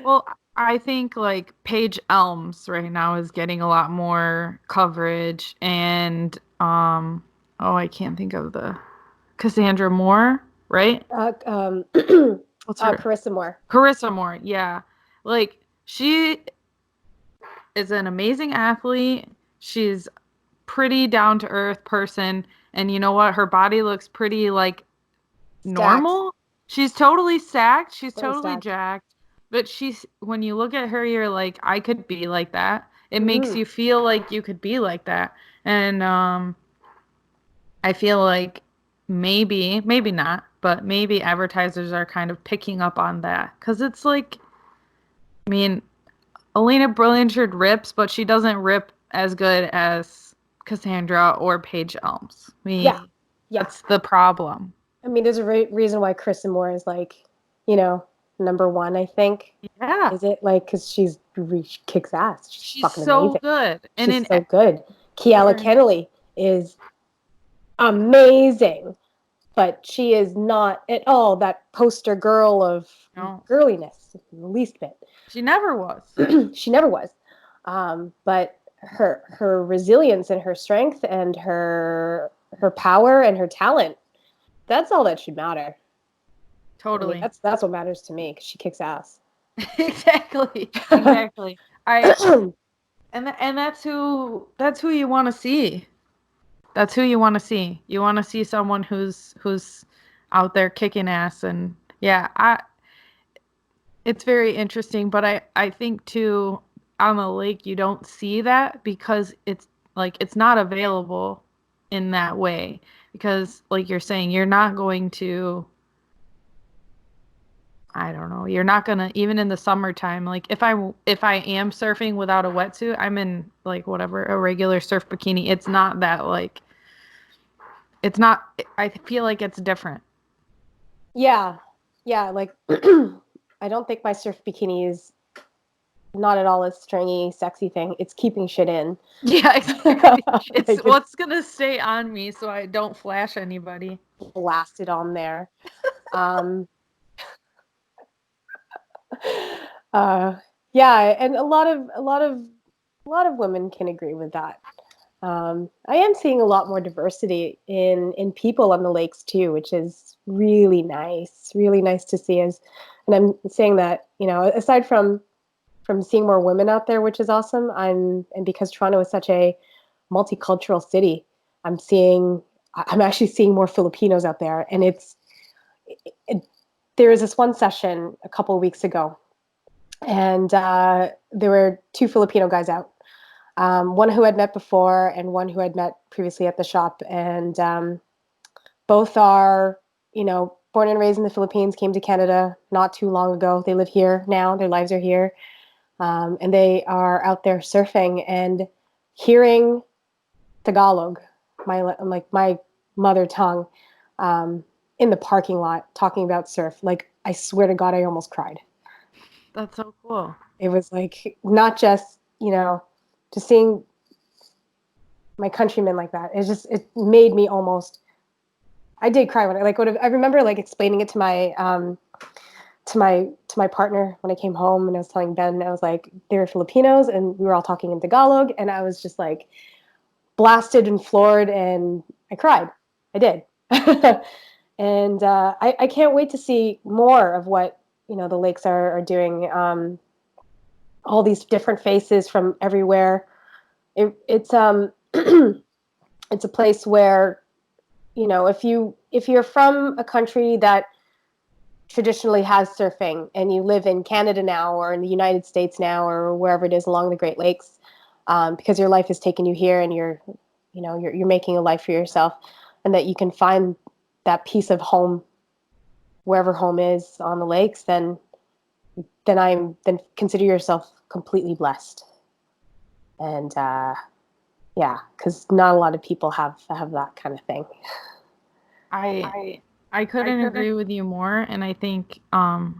Well, I think like Paige Elms right now is getting a lot more coverage, and oh, I can't think of the Cassandra Moore, right? uh, um, What's her? Carissa Moore. Carissa Moore, yeah. Like she is an amazing athlete. She's pretty down to earth person, and you know what? Her body looks pretty like Stacked. normal. She's totally stacked. She's Very totally stacked. jacked. But when you look at her, you're like, I could be like that. It makes Mm-hmm. you feel like you could be like that. And I feel like maybe not, but maybe advertisers are kind of picking up on that. Because it's like, I mean, Elena Brilliantshire rips, but she doesn't rip as good as Cassandra or Paige Elms. I Yeah, mean, yeah. that's the problem. I mean, there's a reason why Carissa Moore is like, number one, I think. Yeah. Is it like because she kicks ass? She's She's fucking so amazing. good. And She's in so good. Kiala her, Kennelly is amazing, but she is not at all that poster girl of no, girliness, in the least bit. she never was. She never was. But her resilience and her strength and her power and her talent, that's all that should matter. I mean, Totally. that's what matters to me, because she kicks ass. Exactly. Exactly. I and that's who you want to see. That's who you want to see. You want to see someone who's out there kicking ass. And yeah, I it's very interesting, but I think too, on the lake you don't see that because it's like it's not available in that way, because like you're saying, you're not going to, I don't know. You're not gonna, even in the summertime, like if I am surfing without a wetsuit, I'm in like whatever, a regular surf bikini. It's not that like it's not I feel like it's different. Yeah. Yeah, like I don't think my surf bikini is not at all a stringy, sexy thing. It's keeping shit in. Yeah, exactly. It's Like it's what's gonna stay on me so I don't flash anybody. blasted on there. Um, uh, yeah, and a lot of women can agree with that. I am seeing a lot more diversity in people on the lakes too, which is really nice. Really nice to see. And I'm saying that, aside from seeing more women out there, which is awesome. And because Toronto is such a multicultural city, I'm actually seeing more Filipinos out there, and it, there was this one session a couple of weeks ago, and there were two Filipino guys out, one who I'd met before and one who I'd met previously at the shop, and both are, born and raised in the Philippines, came to Canada not too long ago. They live here now; their lives are here, and they are out there surfing and hearing Tagalog, my mother tongue, um, in the parking lot talking about surf. Like I swear to God, I almost cried. That's so cool. It was like not just just seeing my countrymen like that. It made me almost. I did cry when I remember like explaining it to my partner when I came home, and I was telling Ben, I was like, they're Filipinos and we were all talking in Tagalog, and I was just like blasted and floored, and I cried. I did. And I can't wait to see more of what the lakes are doing. All these different faces from everywhere. It's it's a place where if you're from a country that traditionally has surfing and you live in Canada now or in the United States now or wherever it is along the Great Lakes, because your life has taken you here and you're making a life for yourself, and that you can find that piece of home wherever home is on the lakes, then consider yourself completely blessed. And yeah, because not a lot of people have that kind of thing. I I couldn't agree with you more, and I think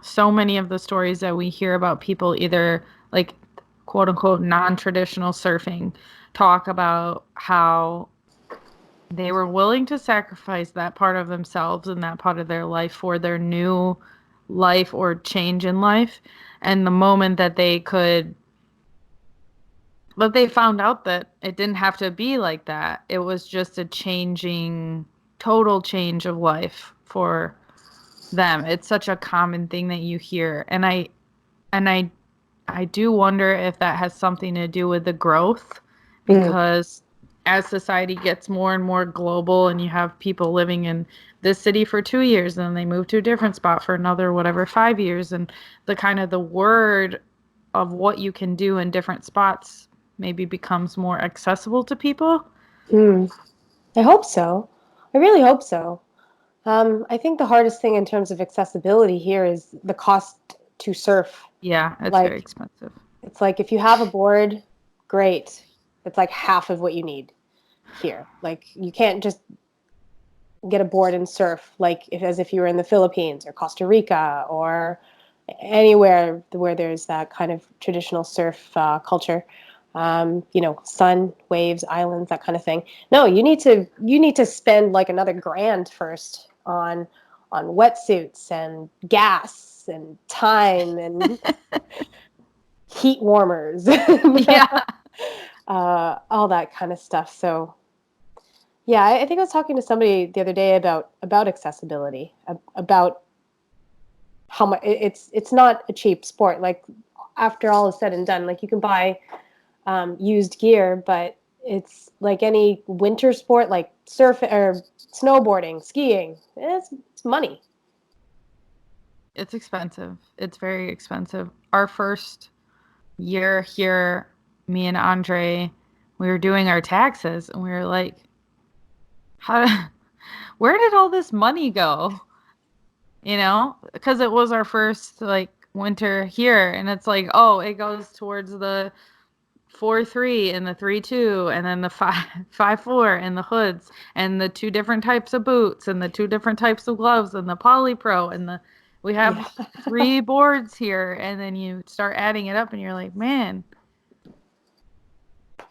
so many of the stories that we hear about people either like quote unquote non-traditional surfing talk about how they were willing to sacrifice that part of themselves and that part of their life for their new life or change in life. And the moment that but they found out that it didn't have to be like that. It was just a total change of life for them. It's such a common thing that you hear. And I do wonder if that has something to do with the growth, Mm. because as society gets more and more global and you have people living in this city for 2 years and then they move to a different spot for another whatever 5 years, and the kind of the word of what you can do in different spots maybe becomes more accessible to people. Mm. I hope so. I really hope so. I think the hardest thing in terms of accessibility here is the cost to surf. Yeah, it's very Like, expensive. it's like if you have a board, great. It's like half of what you need here. Like, you can't just get a board and surf as if you were in the Philippines or Costa Rica or anywhere where there's that kind of traditional surf culture. Sun, waves, islands, that kind of thing. No, you need to spend like another grand first on wetsuits and gas and time and heat warmers and Yeah. all that kind of stuff. So yeah, I think I was talking to somebody the other day about accessibility, about how much it's not a cheap sport. Like after all is said and done, like you can buy used gear, but it's like any winter sport, like surf or snowboarding, skiing. It's money. It's expensive. It's very expensive. Our first year here, me and Andre, we were doing our taxes and we were like, how where did all this money go? because it was our first like winter here, and it's like, oh, it goes towards the 4-3 and the 3-2 and then the 5-4 and the hoods and the two different types of boots and the two different types of gloves and the polypro and the we Yeah. have three boards here, and then you start adding it up and you're like, man,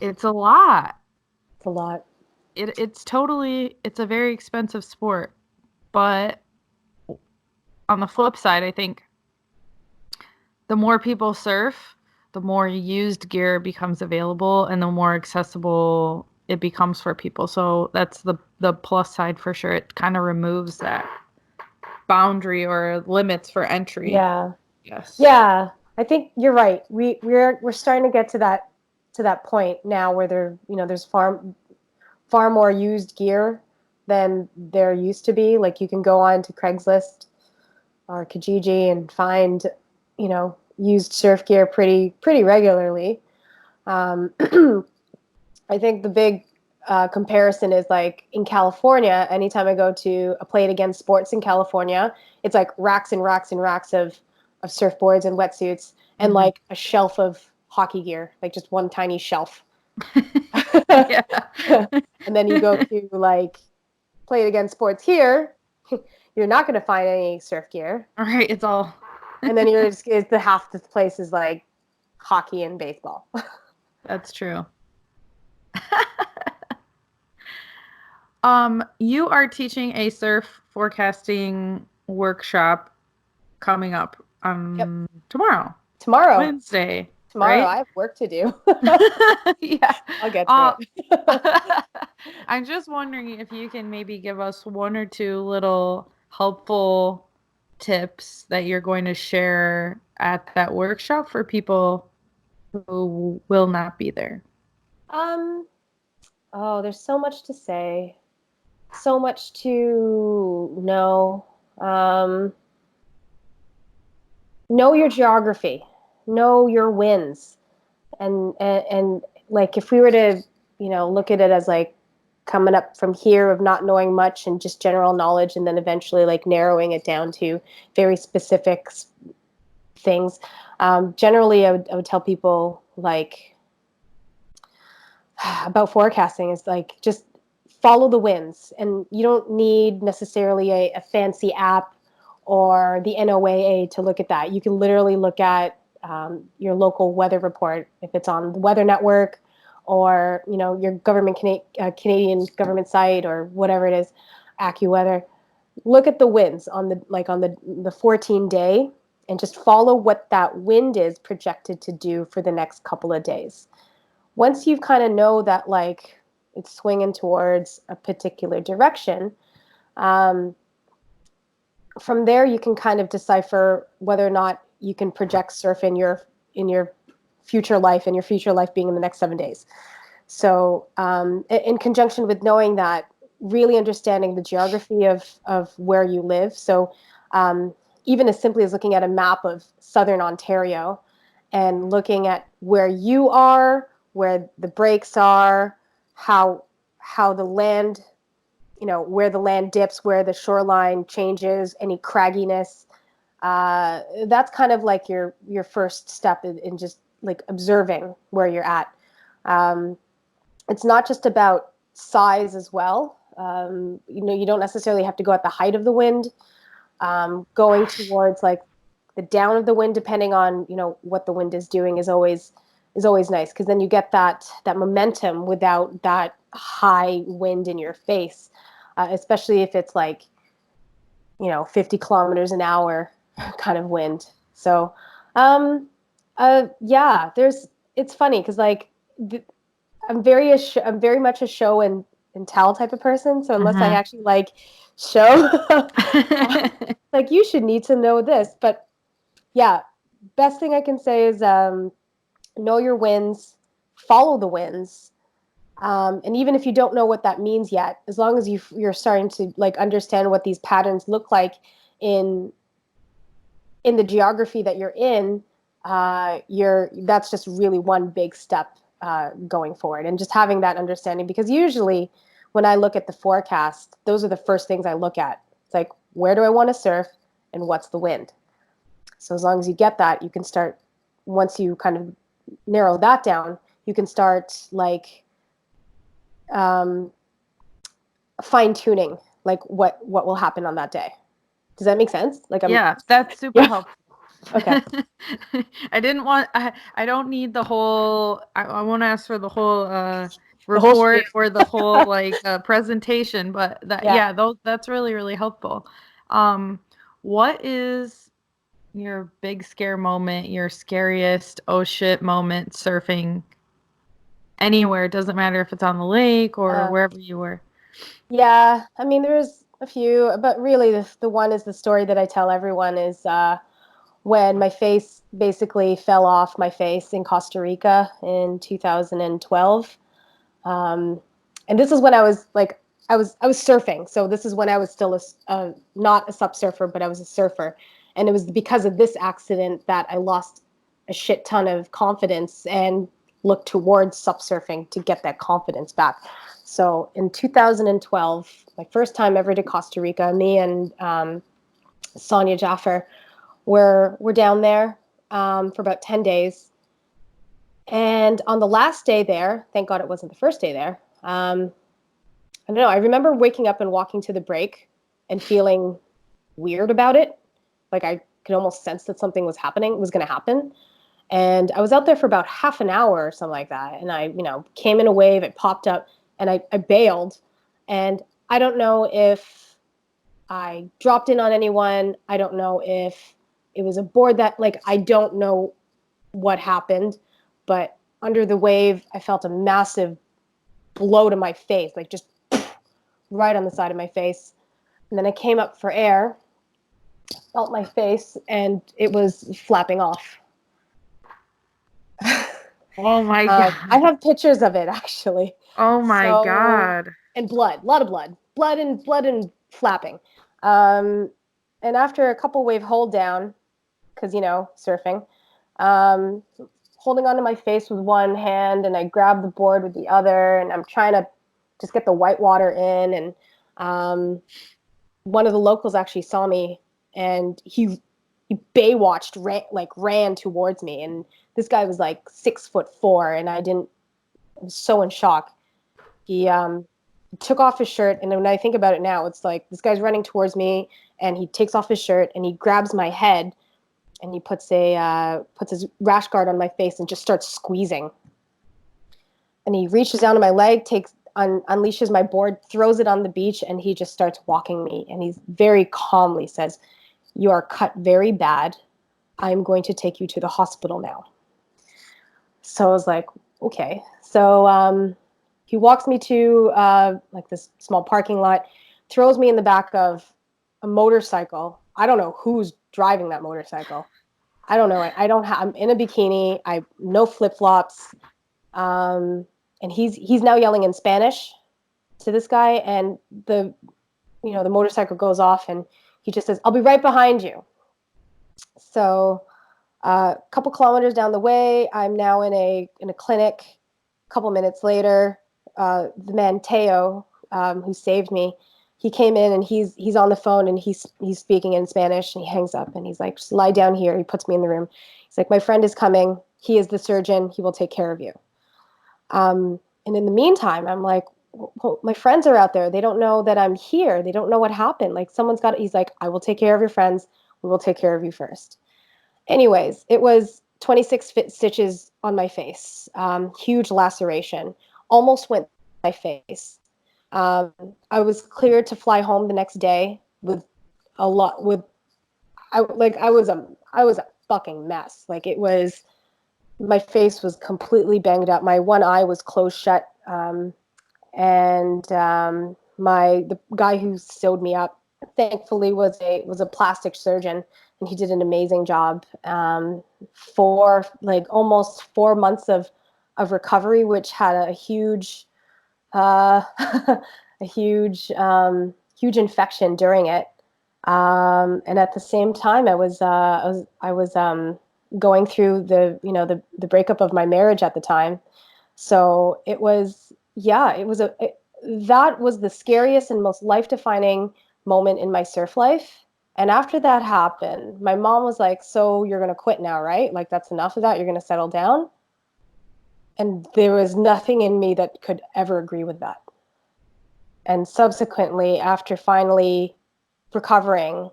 it's a lot. It's a lot. It's a very expensive sport, but on the flip side, I think the more people surf, the more used gear becomes available and the more accessible it becomes for people. So that's the plus side for sure. It kind of removes that boundary or limits for entry. Yeah. Yes. Yeah. I think you're right. We're starting to get to that point now where there's far more used gear than there used to be. Like you can go on to Craigslist or Kijiji and find, used surf gear pretty regularly. Um, I think the big comparison is like in California. Anytime I go to a Play It Again Sports in California, it's like racks and racks and racks of surfboards and wetsuits and Hmm. like a shelf of hockey gear, like just one tiny shelf. Yeah. And then you go to like Play It Again Sports here, you're not going to find any surf gear. All right, it's all And then you're just, it's the half the place is like hockey and baseball. that's true. You are teaching a surf forecasting workshop coming up Yep. tomorrow, Tomorrow. Wednesday, Tomorrow, right? I have work to do. Yeah. I'll get to Uh, it. I'm just wondering if you can maybe give us one or two little helpful tips that you're going to share at that workshop for people who will not be there. um, oh, there's so much to say, so much to know. Um, know your geography, know your winds, and like if we were to, look at it as like coming up from here of not knowing much and just general knowledge, and then eventually like narrowing it down to very specific things. Generally, I would tell people like about forecasting is like just follow the winds, and you don't need necessarily a fancy app or the NOAA to look at that. You can literally look at your local weather report if it's on the Weather Network or your Canadian government site or whatever it is, AccuWeather. Look at the winds on the 14 day and just follow what that wind is projected to do for the next couple of days. Once you kind of know that like it's swinging towards a particular direction, um, from there you can kind of decipher whether or not you can project surf in your future life, and your future life being in the next 7 days. So in conjunction with knowing that, really understanding the geography of where you live. So even as simply as looking at a map of southern Ontario and looking at where you are, where the breaks are, how the land, where the land dips, where the shoreline changes, any cragginess. That's kind of like your first step in just like observing where you're at. Um, it's not just about size as well. You don't necessarily have to go at the height of the wind. Going towards like the down of the wind, depending on what the wind is doing, is always nice, because then you get that momentum without that high wind in your face, especially if it's like 50 kilometers an hour kind of wind. So, um, yeah, it's funny because like I'm very much a show and tell type of person. So unless I Hmm. actually like show, like you should need to know this. But yeah, best thing I can say is know your wins, follow the wins. And even if you don't know what that means yet, as long as you're starting to like understand what these patterns look like in in the geography that you're in, you're that's just really one big step going forward, and just having that understanding. Because usually, when I look at the forecast, those are the first things I look at. It's like, where do I want to surf, and what's the wind. So as long as you get that, you can start, once you kind of narrow that down, you can start like um, fine tuning like what will happen on that day. Does that make sense? Like I'm Yeah, that's super yeah. helpful. Okay. I don't need the whole, I won't ask for the whole The whole report spiel. or the whole like presentation, but that, Yeah. yeah, that's really, really helpful. Um, what is your big scare moment, your scariest oh shit moment surfing anywhere? It doesn't matter if it's on the lake or Uh, wherever you were. yeah. I mean, there's a few, but really the one is the story that I tell everyone is when my face basically fell off my face in Costa Rica in 2012. Um, and this is when I was like, I was surfing. So this is when I was still not a sup surfer, but I was a surfer. And it was because of this accident that I lost a shit ton of confidence and looked towards sup surfing to get that confidence back. So in 2012, my first time ever to Costa Rica, me and Sonia Jaffer were down there for about 10 days. And on the last day there, thank God it wasn't the first day there, I don't know. I remember waking up and walking to the break and feeling weird about it. Like I could almost sense that something was happening, was going to happen. And I was out there for about half an hour or something like that. And I, came in a wave, it popped up, and I bailed. And I don't know if I dropped in on anyone. I don't know if it was a board that, like, I don't know what happened. But under the wave, I felt a massive blow to my face, like just right on the side of my face. And then I came up for air, felt my face, and it was flapping off. Oh my I God. have pictures of it actually. Oh my So, God. and blood, a lot of blood and flapping. Um, and after a couple wave hold down, because surfing, um, holding onto my face with one hand, and I grab the board with the other, and I'm trying to just get the white water in. And um, one of the locals actually saw me, and he Baywatched, ran towards me, and this guy was like 6'4", and I was so in shock. He took off his shirt, and when I think about it now, it's like this guy's running towards me, and he takes off his shirt and he grabs my head, and he puts his rash guard on my face and just starts squeezing. And he reaches down to my leg, unleashes my board, throws it on the beach, and he just starts walking me. And he very calmly says, "You are cut very bad. I'm going to take you to the hospital now." So I was like, okay. So he walks me to like this small parking lot, throws me in the back of a motorcycle. I don't know who's driving that motorcycle. I don't know. I don't have. I'm in a bikini. I no flip flops. Um, and he's now yelling in Spanish to this guy, and the motorcycle goes off, and he just says, "I'll be right behind you." So a couple kilometers down the way, I'm now in a clinic. A couple minutes later, the man Teo, who saved me, he came in, and he's on the phone, and he's speaking in Spanish, and he hangs up, and he's like, "Just lie down here." He puts me in the room. He's like, "My friend is coming. He is the surgeon. He will take care of you." And in the meantime, I'm like, well, my friends are out there. They don't know that I'm here. They don't know what happened. Like someone's got. He's like, "I will take care of your friends. We will take care of you first." Anyways, it was 26 stitches on my face, huge laceration, almost went my face. Um, I was cleared to fly home the next day with a lot with I was a fucking mess. Like it was my face was completely banged up. My one eye was closed shut, and the guy who sewed me up, thankfully, was a plastic surgeon, and he did an amazing job. For like almost 4 months of recovery, which had a huge a huge infection during it. And at the same time, I was going through the breakup of my marriage at the time. So it was, yeah, that was the scariest and most life defining moment in my surf life. And after that happened, my mom was like, "So you're gonna quit now, right? Like that's enough of that. You're gonna settle down." And there was nothing in me that could ever agree with that. And subsequently, after finally recovering,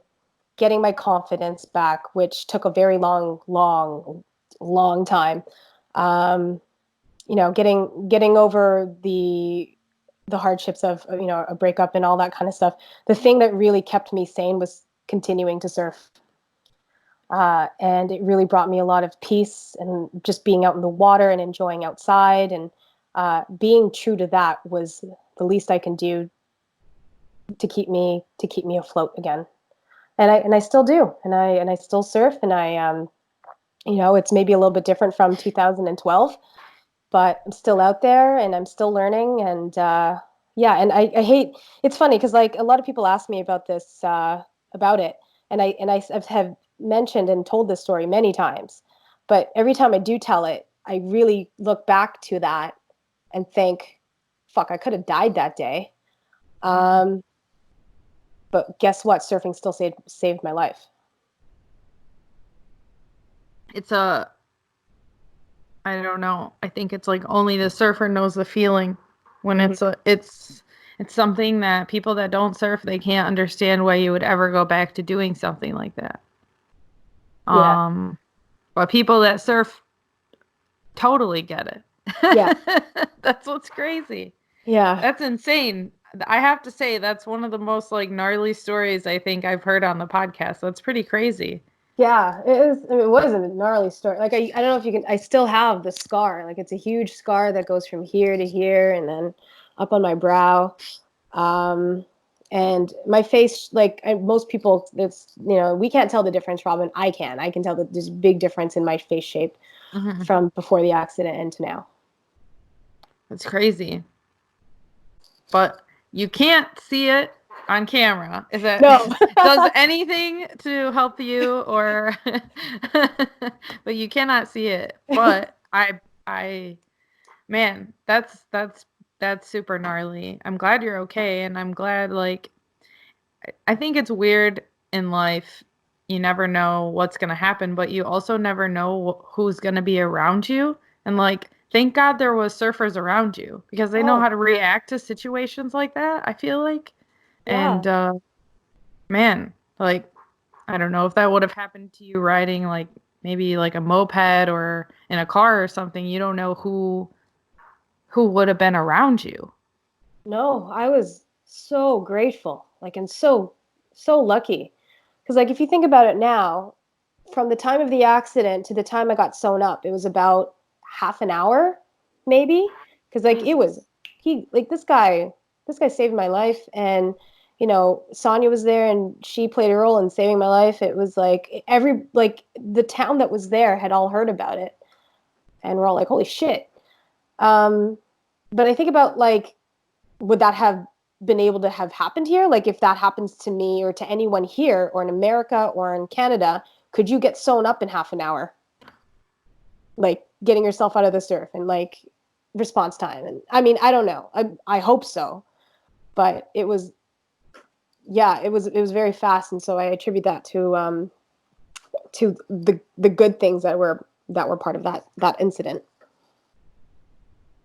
getting my confidence back, which took a very long time, um, getting over the hardships of a breakup and all that kind of stuff. The thing that really kept me sane was continuing to surf. And it really brought me a lot of peace and just being out in the water and enjoying outside and being true to that was the least I can do to keep me afloat again. And I still do, and I still surf, and it's maybe a little bit different from 2012, but I'm still out there and I'm still learning. And yeah, and I hate. It's funny because like a lot of people ask me about this about it, and I have mentioned and told this story many times, but every time I do tell it, I really look back to that and think, "Fuck, I could have died that day." Um, but guess what? Surfing still saved my life. It's a, I don't know. I think it's like only the surfer knows the feeling when Mhm. it's something that people that don't surf, they can't understand why you would ever go back to doing something like that. Yeah, Um, but people that surf totally get yeah, it. That's what's crazy. yeah. That's insane. I have to say that's one of the most like gnarly stories I think I've heard on the podcast. That's pretty crazy. Yeah, it is. I mean, it was a gnarly story. Like I don't know if you can. I still have the scar. Like it's a huge scar that goes from here to here, and then up on my brow. Um, and my face, like most people, it's we can't tell the difference. Robin, I can. I can tell that there's a big difference in my face shape Mhm. from before the accident and to now. That's crazy. But you can't see it on camera. Is that No. does anything to help you or but you cannot see it. But I man, that's super gnarly. I'm glad you're okay and I'm glad like I think it's weird in life. You never know what's going to happen, but you also never know who's going to be around you. And like, thank God there was surfers around you because they know Oh, how to react to situations like that, I feel like. yeah. And man, like I don't know if that would have happened to you riding like maybe like a moped or in a car or something, you don't know who would have been around you. No, I was so grateful, like, and so lucky. Because, like, if you think about it now, from the time of the accident to the time I got sewn up, it was about half an hour, maybe. Because, like, it was Jesus. like this guy saved my life, and Sonia was there, and she played a role in saving my life. It was like the town that was there had all heard about it, and we're all like, holy shit. Um, but I think about like would that have been able to have happened here? Like if that happens to me or to anyone here or in America or in Canada, could you get sewn up in half an hour? Like getting yourself out of the surf and like response time. And I mean, I don't know. I hope so. But it was yeah, it was very fast, and so I attribute that to the good things that were part of that incident.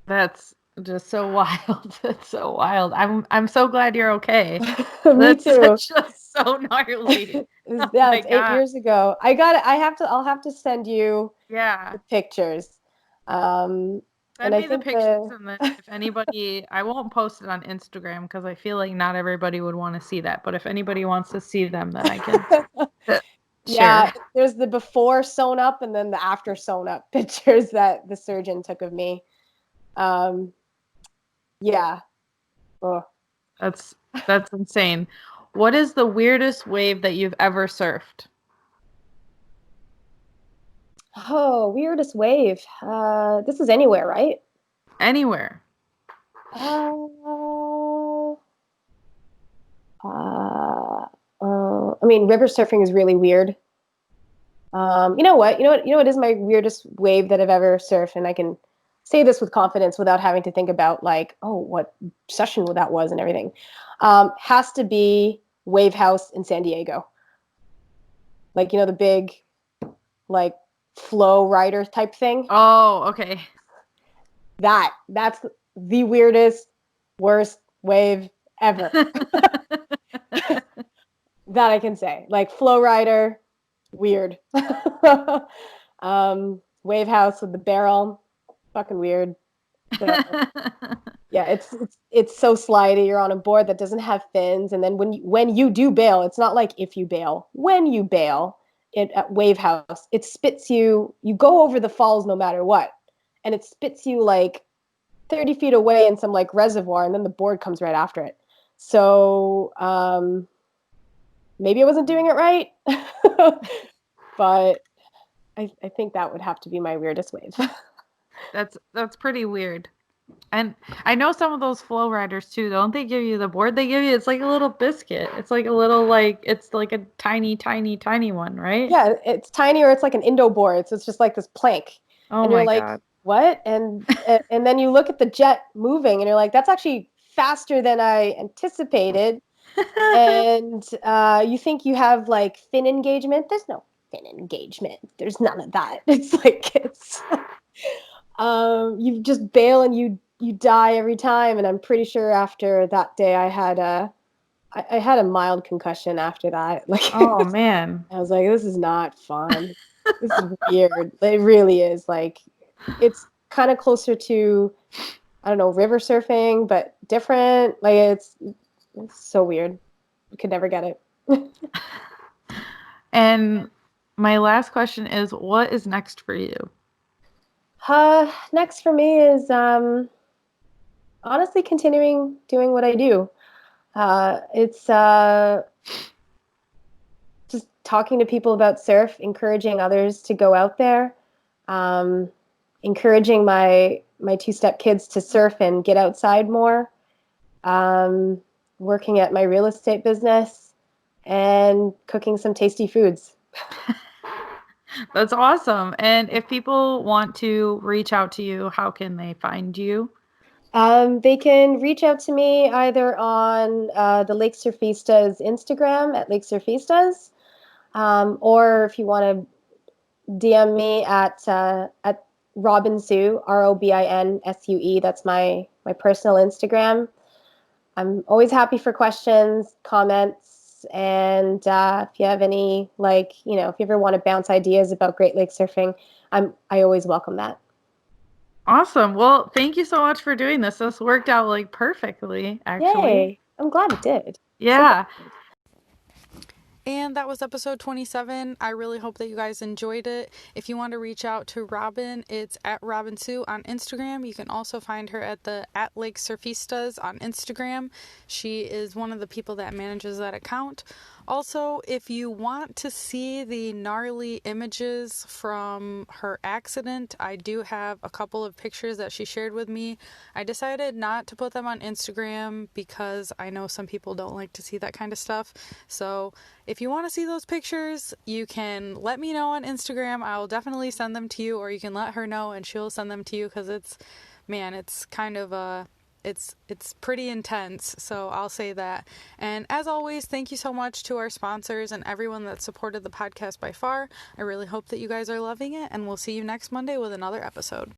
That's just so wild. That's so wild. I'm so glad you're okay. Me That's too. just so gnarly. Oh Yeah, my it's 8 God. years ago. I got it. I'll have to send you Yeah. the pictures. And Send I me the think pictures the and then if anybody, I won't post it on Instagram because I feel like not everybody would want to see that. But if anybody wants to see them, then I can yeah, share. there's the before sewn up and then the after sewn up pictures that the surgeon took of me. Um, yeah. Oh. That's that's insane. What is the weirdest wave that you've ever surfed? Oh, weirdest wave. This is anywhere, right? Anywhere. Uh, uh, I mean, river surfing is really weird. You know what? You know what is my weirdest wave that I've ever surfed, and I can say this with confidence without having to think about like, oh, what session that was and everything. Has to be Wave House in San Diego. Like, the big, like, flow rider type thing. Oh, okay. That's the weirdest, worst wave ever. That I can say. Like, flow rider, weird. Wave house with the barrel, fucking weird. Whatever. Yeah, it's so slidey. You're on a board that doesn't have fins, and then when you do bail, it's not like if you bail. When you bail at Wave House, it spits you. You go over the falls no matter what, and it spits you like 30 feet away in some like reservoir, and then the board comes right after it. So maybe I wasn't doing it right, but I think that would have to be my weirdest wave. That's pretty weird. And I know some of those flow riders too. Don't they give you the board? They give you it's like a little biscuit. It's like a little it's like a tiny, tiny, tiny one, right? Yeah, it's tiny or it's like an Indo board. So it's just like this plank. Oh And you're my like, God. what? And then you look at the jet moving and you're like, that's actually faster than I anticipated. And you think you have like fin engagement. There's no fin engagement. There's none of that. It's like you just bail and you die every time. And I'm pretty sure after that day I had a mild concussion after that. Like Oh man. I was like, this is not fun. This is weird. It really is. Like, it's kind of closer to, I don't know, river surfing, but different. Like, it's so weird. You could never get it. And my last question is, what is next for you? Next for me is honestly continuing doing what I do. It's just talking to people about surf, encouraging others to go out there, um, encouraging my two-step kids to surf and get outside more, um, working at my real estate business, and cooking some tasty foods. That's awesome. And if people want to reach out to you, how can they find you? They can reach out to me either on the Lake Surfistas Instagram at Lake Surfistas, or if you want to DM me at Robin Sue, ROBINSUE. That's my personal Instagram. I'm always happy for questions, comments, and if you have any, like, if you ever want to bounce ideas about Great Lake surfing, I always welcome that. Awesome. Well, thank you so much for doing this. This worked out like perfectly, actually. Yay! I'm glad it did. So Yeah. glad. And that was episode 27. I really hope that you guys enjoyed it. If you want to reach out to Robin, it's at Robin Sue on Instagram. You can also find her at Lake Surfistas on Instagram. She is one of the people that manages that account. Also, if you want to see the gnarly images from her accident, I do have a couple of pictures that she shared with me. I decided not to put them on Instagram because I know some people don't like to see that kind of stuff. So if you want to see those pictures, you can let me know on Instagram. I'll definitely send them to you, or you can let her know and she'll send them to you, because it's kind of it's pretty intense, so I'll say that. And as always, thank you so much to our sponsors and everyone that supported the podcast by far. I really hope that you guys are loving it, and we'll see you next Monday with another episode.